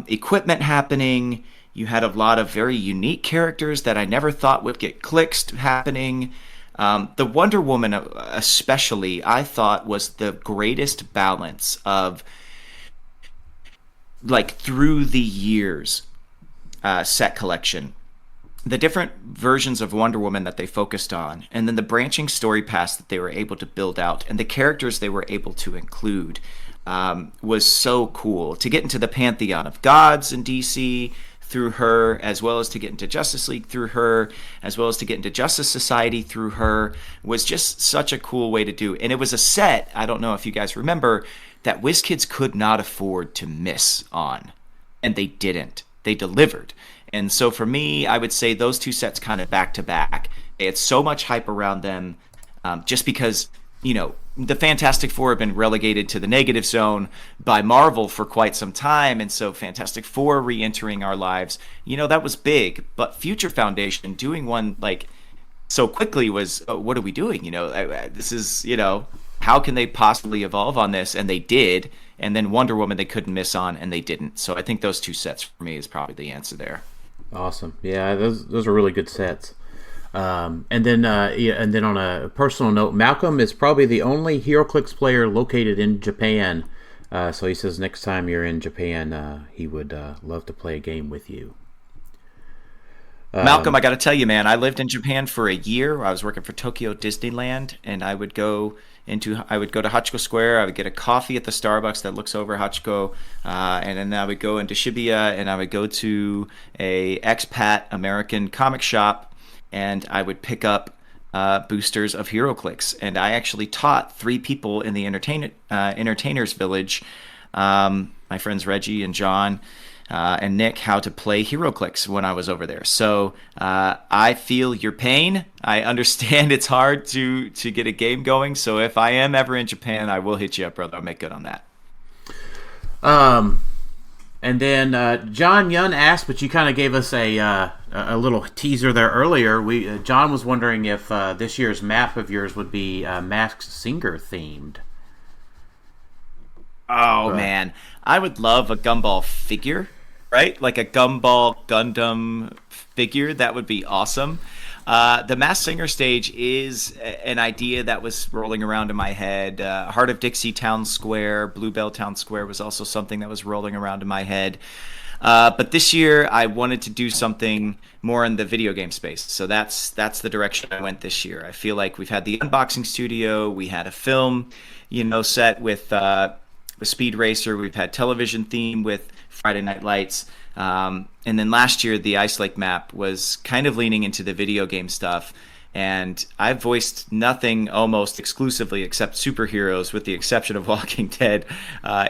Speaker 4: equipment happening. You had a lot of very unique characters that I never thought would get clixed happening. The Wonder Woman especially, I thought, was the greatest balance of, like, through the years set collection. The different versions of Wonder Woman that they focused on, and then the branching story paths that they were able to build out, and the characters they were able to include was so cool. To get into the pantheon of gods in DC through her, as well as to get into Justice League through her, as well as to get into Justice Society through her, was just such a cool way to do. And it was a set, I don't know if you guys remember, that WizKids could not afford to miss on. And they didn't. They delivered. And so for me, I would say those two sets kind of back to back. They had so much hype around them just because, the Fantastic Four have been relegated to the negative zone by Marvel for quite some time. And so Fantastic Four re-entering our lives, that was big. But Future Foundation doing one like so quickly was, what are we doing? This is, how can they possibly evolve on this? And they did. And then Wonder Woman they couldn't miss on, and they didn't. So I think those two sets for me is probably the answer there.
Speaker 2: Awesome. Yeah, those are really good sets. And then on a personal note, Malcolm is probably the only HeroClix player located in Japan. So he says next time you're in Japan, he would love to play a game with you.
Speaker 4: Malcolm, I got to tell you, man, I lived in Japan for a year. I was working for Tokyo Disneyland, and I would go to Hachiko Square. I would get a coffee at the Starbucks that looks over Hachiko, and then I would go into Shibuya, and I would go to a expat American comic shop, and I would pick up boosters of HeroClix. And I actually taught 3 people in the Entertainers Village, my friends Reggie and John, and Nick, how to play HeroClix when I was over there. So I feel your pain. I understand it's hard to get a game going. So if I am ever in Japan, I will hit you up, brother. I'll make good on that.
Speaker 2: And then John Yun asked, but you kind of gave us a little teaser there earlier. John was wondering if this year's map of yours would be Masked Singer themed.
Speaker 4: Oh, man. I would love a Gumball figure, right? Like a Gumball Gundam figure. That would be awesome. The Masked Singer stage is an idea that was rolling around in my head. Heart of Dixie Town Square, Bluebell Town Square was also something that was rolling around in my head. But this year, I wanted to do something more in the video game space. So that's the direction I went this year. I feel like we've had the unboxing studio. We had a film, set with Speed Racer. We've had television theme with Friday Night Lights. And then last year, the Ice Lake map was kind of leaning into the video game stuff. And I've voiced nothing almost exclusively except superheroes, with the exception of Walking Dead,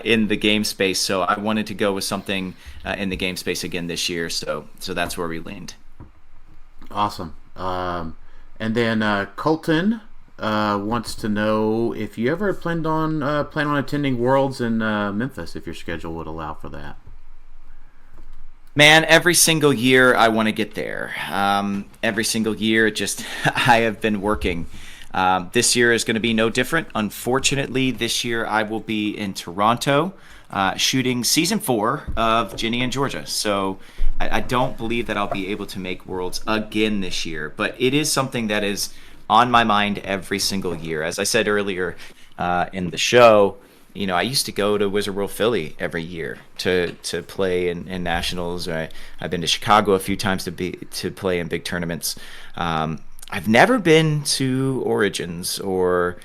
Speaker 4: in the game space. So I wanted to go with something in the game space again this year. So that's where we leaned.
Speaker 2: Awesome. And then Colton wants to know if you ever plan on attending Worlds in Memphis, if your schedule would allow for that.
Speaker 4: Man, every single year I want to get there. Every single year, I have been working. This year is going to be no different. Unfortunately, this year I will be in Toronto shooting season 4 of Ginny and Georgia. So I don't believe that I'll be able to make Worlds again this year. But it is something that is on my mind every single year. As I said earlier in the show, you know, I used to go to Wizard World Philly every year to play in nationals. I've been to Chicago a few times to play in big tournaments. I've never been to Origins or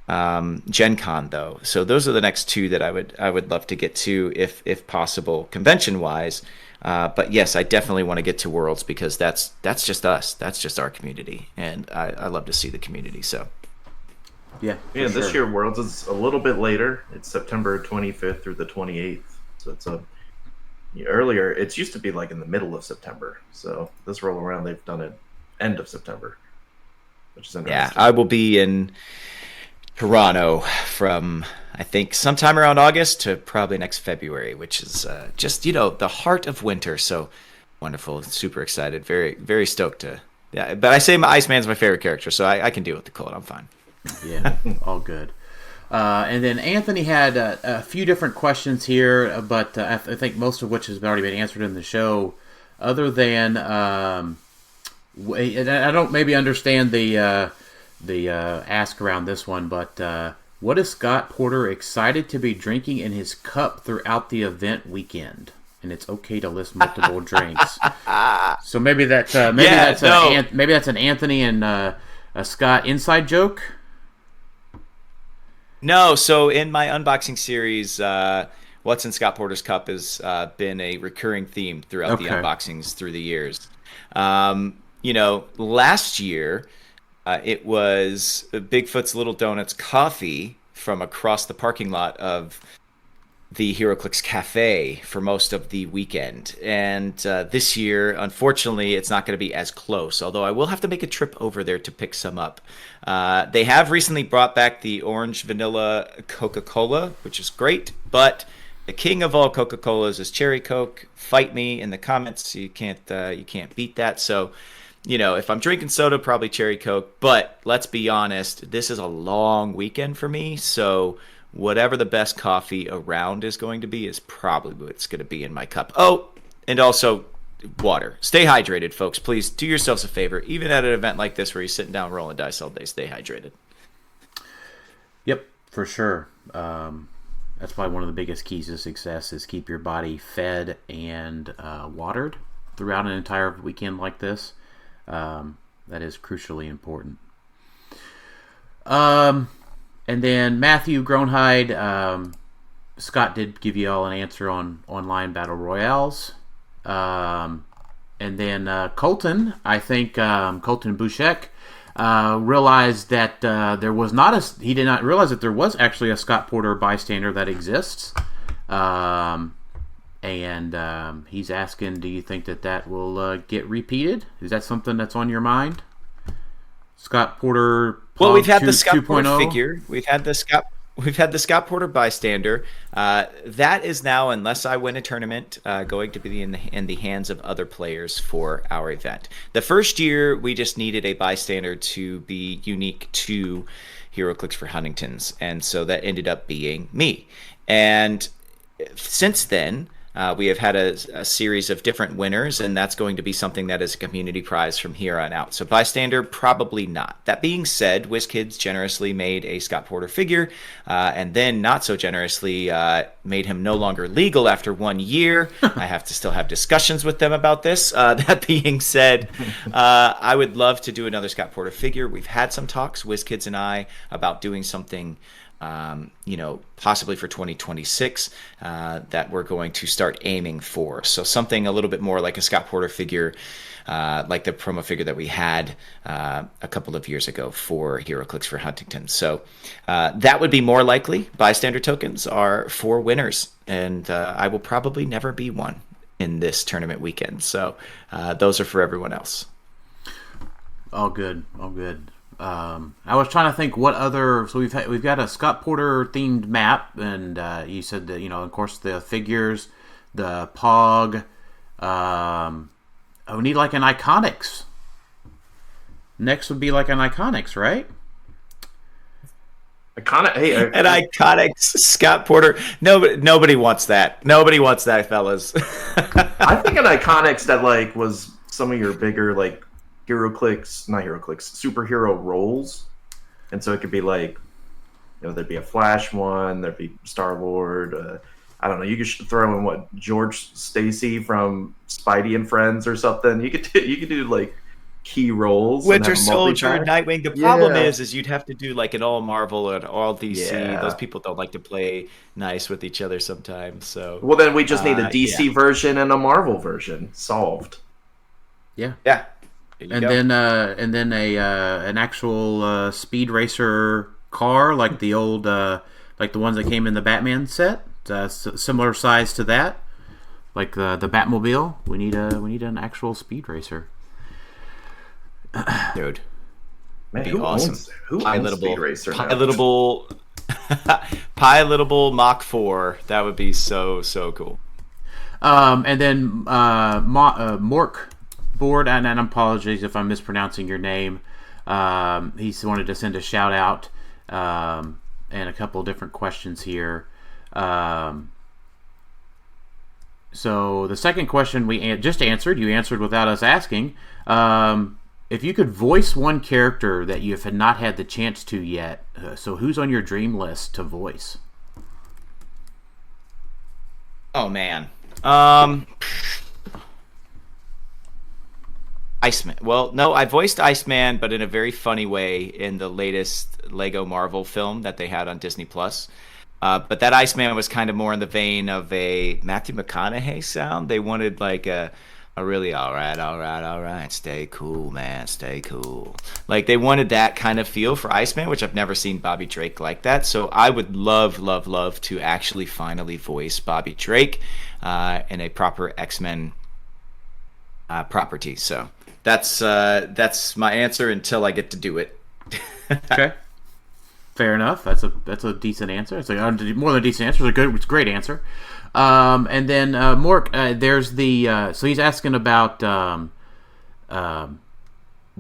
Speaker 4: Gen Con though, so those are the next two that I would love to get to if possible, convention wise. But yes, I definitely want to get to Worlds because that's just us, that's just our community, and I love to see the community. So
Speaker 3: yeah, this year Worlds is a little bit later. It's September 25th through the 28th, so it's earlier. It's used to be like in the middle of September, so this roll around they've done it end of September, which is interesting. Yeah,
Speaker 4: I will be in Toronto from I think sometime around August to probably next February, which is just the heart of winter. So wonderful, super excited, very very stoked to. Yeah, but I say my Iceman's my favorite character, so I can deal with the cold. I'm fine.
Speaker 2: Yeah, all good. And then Anthony had a few different questions here, but I think most of which has already been answered in the show. Other than I don't maybe understand the ask around this one, but what is Scott Porter excited to be drinking in his cup throughout the event weekend? And it's okay to list multiple drinks. So maybe that's maybe that's an Anthony and a Scott inside joke.
Speaker 4: No, so in my unboxing series, what's in Scott Porter's cup has been a recurring theme throughout the unboxings through the years. Last year it was Bigfoot's Little Donuts coffee from across the parking lot of the HeroClix Cafe for most of the weekend. And this year, unfortunately, it's not going to be as close, although I will have to make a trip over there to pick some up. They have recently brought back the orange vanilla Coca-Cola, which is great, but the king of all Coca-Colas is Cherry Coke. Fight me in the comments. You can't beat that. So, if I'm drinking soda, probably Cherry Coke. But let's be honest, this is a long weekend for me, so whatever the best coffee around is going to be is probably what's going to be in my cup. Oh, and also water. Stay hydrated, folks. Please do yourselves a favor. Even at an event like this where you're sitting down rolling dice all day, stay hydrated.
Speaker 2: Yep, for sure. That's probably one of the biggest keys to success is keep your body fed and watered throughout an entire weekend like this. That is crucially important. And then Matthew Groenhide, Scott did give you all an answer on online battle royales. And then Colton, I think Colton Bouchek, realized that he did not realize that there was actually a Scott Porter bystander that exists. And he's asking, do you think that will get repeated? Is that something that's on your mind? Scott Porter.
Speaker 4: Well, we've had the Scott Porter figure. We've had the Scott Porter bystander. That is now, unless I win a tournament, going to be in the hands of other players for our event. The first year, we just needed a bystander to be unique to HeroClix for Huntingtons, and so that ended up being me. And since then, we have had a series of different winners, and that's going to be something that is a community prize from here on out. So bystander, probably not. That being said, WizKids generously made a Scott Porter figure, and then not so generously made him no longer legal after 1 year. I have to still have discussions with them about this. That being said, I would love to do another Scott Porter figure. We've had some talks, WizKids and I, about doing something possibly for 2026 that we're going to start aiming for. So something a little bit more like a Scott Porter figure, like the promo figure that we had a couple of years ago for HeroClix for Huntington. So that would be more likely. Bystander tokens are for winners, and I will probably never be one in this tournament weekend. So those are for everyone else.
Speaker 2: All good. I was trying to think what other. So we've got a Scott Porter themed map, and you said that of course the figures, the Pog. We need like an Iconics. Next would be like an Iconics, right?
Speaker 3: An
Speaker 4: Iconics Scott Porter. Nobody wants that. Nobody wants that, fellas.
Speaker 3: I think an Iconics that was some of your bigger superhero roles. And so it could be like, there'd be a Flash one, there'd be Star-Lord. I don't know. You could throw in George Stacy from Spidey and Friends or something. You could do like key roles.
Speaker 4: Winter Soldier, Nightwing. The problem is you'd have to do like an all Marvel and all DC.
Speaker 3: Yeah.
Speaker 4: Those people don't like to play nice with each other sometimes. So
Speaker 3: then we just need a DC version and a Marvel version. Solved.
Speaker 2: Yeah.
Speaker 4: Yeah.
Speaker 2: And then an actual speed racer car, like the old like the ones that came in the Batman set, similar size to that, like the Batmobile. We need an actual speed racer.
Speaker 4: Dude,
Speaker 3: Man,
Speaker 4: be
Speaker 3: who
Speaker 4: awesome.
Speaker 3: Who owns Speed Racer now?
Speaker 4: Pilotable Mach 4. That would be so cool.
Speaker 2: And then Mork Board, and apologies if I'm mispronouncing your name. He's wanted to send a shout out and a couple different questions here. So the second question we just answered, you answered without us asking. If you could voice one character that you have not had the chance to yet, so who's on your dream list to voice?
Speaker 4: Oh man, Iceman. Well, no, I voiced Iceman, but in a very funny way in the latest Lego Marvel film that they had on Disney Plus. But that Iceman was kind of more in the vein of a Matthew McConaughey sound. They wanted like a really all right, stay cool, man, stay cool. Like they wanted that kind of feel for Iceman, which I've never seen Bobby Drake like that. So I would love to actually finally voice Bobby Drake in a proper X-Men property. So that's my answer until I get to do it.
Speaker 2: Okay. Fair enough. That's a decent answer. It's like more than a decent answer. It's a great answer. And then Mork, there's the so he's asking about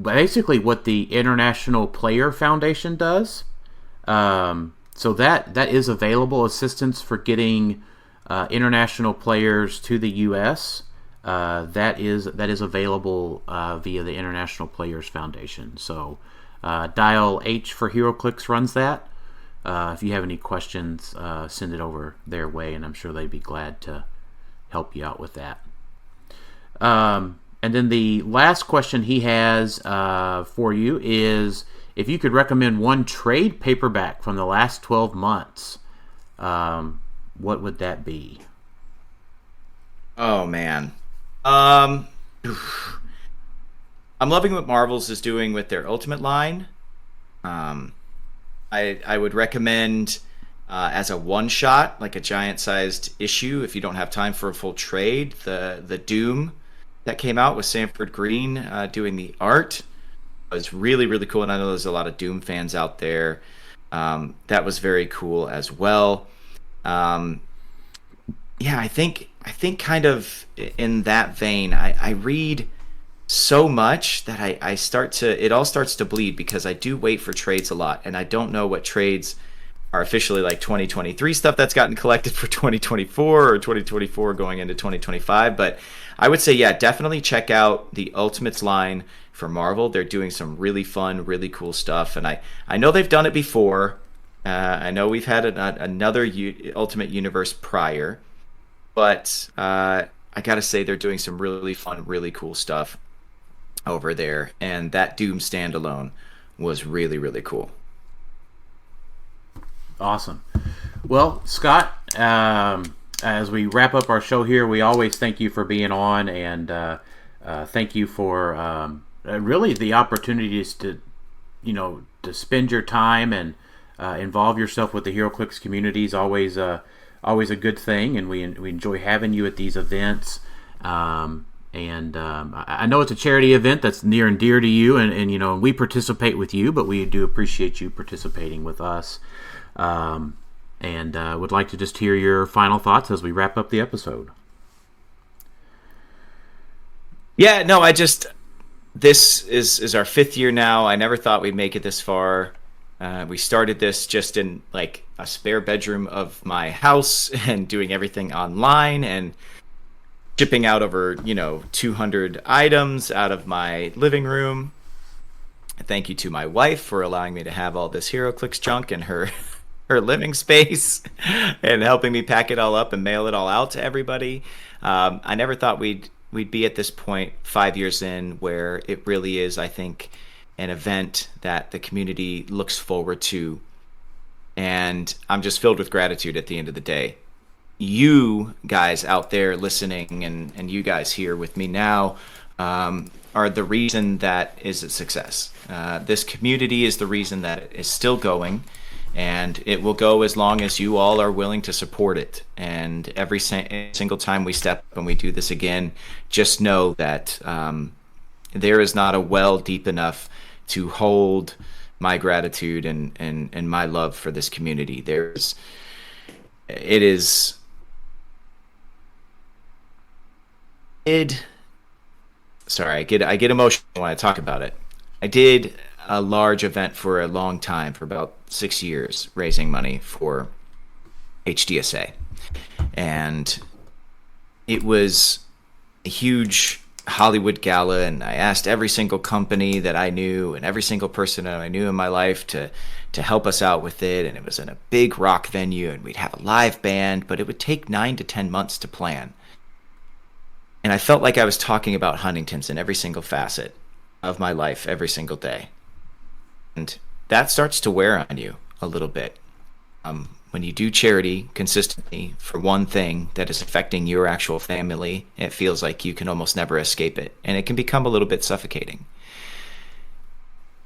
Speaker 2: basically what the International Player Foundation does. So that is available, assistance for getting international players to the U.S. That is available via the International Players Foundation. So Dial H for HeroClix runs that. If you have any questions, send it over their way, and I'm sure they'd be glad to help you out with that. And then the last question he has for you is, if you could recommend one trade paperback from the last 12 months, what would that be?
Speaker 4: Oh, man. I'm loving what Marvel's is doing with their Ultimate line. I would recommend as a one-shot, like a giant-sized issue, if you don't have time for a full trade, the Doom that came out with Sanford Green doing the art. It was really, really cool, and I know there's a lot of Doom fans out there. That was very cool as well. Yeah, I think kind of in that vein, I read so much that it all starts to bleed, because I do wait for trades a lot, and I don't know what trades are officially like 2023 stuff that's gotten collected for 2024 or 2024 going into 2025. But I would say, yeah, definitely check out the Ultimates line for Marvel. They're doing some really fun, really cool stuff, and I know they've done it before. I know we've had another Ultimate Universe prior, but I gotta say they're doing some really fun, really cool stuff over there, and that Doom standalone was really, really cool.
Speaker 2: Awesome. Well, Scott, as we wrap up our show here, we always thank you for being on, and thank you for really the opportunities to spend your time and involve yourself with the HeroClix community is always a good thing, and we enjoy having you at these events. And I know it's a charity event that's near and dear to you, and we participate with you, but we do appreciate you participating with us. And would like to just hear your final thoughts as we wrap up the episode.
Speaker 4: Yeah, no, this is our 5th year now. I never thought we'd make it this far. We started this just in like a spare bedroom of my house and doing everything online, and shipping out over 200 items out of my living room. Thank you to my wife for allowing me to have all this HeroClix junk in her living space and helping me pack it all up and mail it all out to everybody. I never thought we'd be at this point 5 years in where it really is, I think, an event that the community looks forward to. And I'm just filled with gratitude at the end of the day. You guys out there listening and you guys here with me now are the reason that is a success. This community is the reason that it is still going, and it will go as long as you all are willing to support it. And every single time we step up and we do this again, just know that there is not a well deep enough to hold my gratitude and my love for this community. Sorry, I get emotional when I talk about it. I did a large event for a long time, for about 6 years, raising money for HDSA. And it was a huge Hollywood gala, and I asked every single company that I knew and every single person that I knew in my life to help us out with it. And it was in a big rock venue, and we'd have a live band, but it would take 9 to 10 months to plan. And I felt like I was talking about Huntingtons in every single facet of my life every single day. And that starts to wear on you a little bit. When you do charity consistently for one thing that is affecting your actual family, it feels like you can almost never escape it. And it can become a little bit suffocating.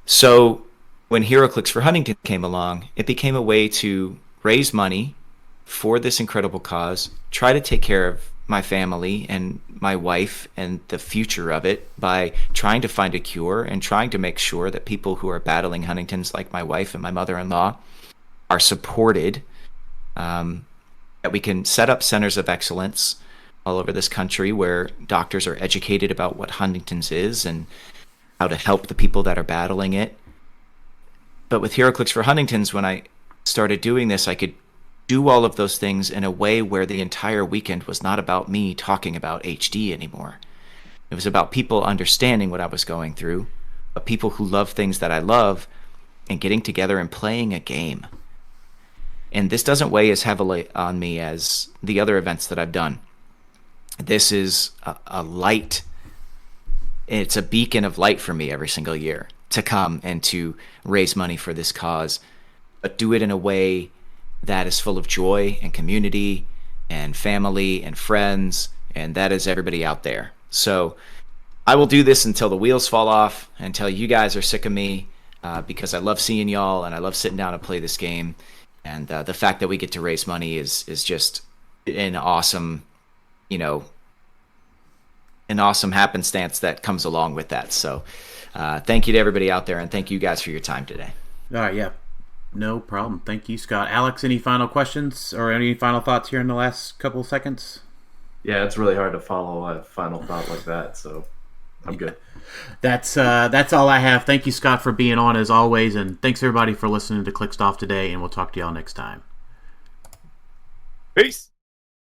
Speaker 4: So when HeroClix for Huntington came along, it became a way to raise money for this incredible cause, try to take care of my family and my wife and the future of it by trying to find a cure and trying to make sure that people who are battling Huntington's, like my wife and my mother-in-law, are supported, that we can set up centers of excellence all over this country where doctors are educated about what Huntington's is and how to help the people that are battling it. But with HeroClix for Huntington's, when I started doing this, I could do all of those things in a way where the entire weekend was not about me talking about HD anymore. It was about people understanding what I was going through, but people who love things that I love and getting together and playing a game. And this doesn't weigh as heavily on me as the other events that I've done. This is a light. It's a beacon of light for me every single year to come and to raise money for this cause, but do it in a way that is full of joy and community and family and friends, and that is everybody out there. So I will do this until the wheels fall off, until you guys are sick of me, because I love seeing y'all and I love sitting down and play this game. And the fact that we get to raise money is just an awesome, an awesome happenstance that comes along with that. So thank you to everybody out there, and thank you guys for your time today.
Speaker 2: All right, yeah. No problem. Thank you, Scott. Alex, any final questions or any final thoughts here in the last couple of seconds?
Speaker 3: Yeah, it's really hard to follow a final thought like that, so I'm good.
Speaker 2: That's all I have. Thank you, Scott, for being on as always, and thanks everybody for listening to Clixed Off today, and we'll talk to y'all next time.
Speaker 4: Peace.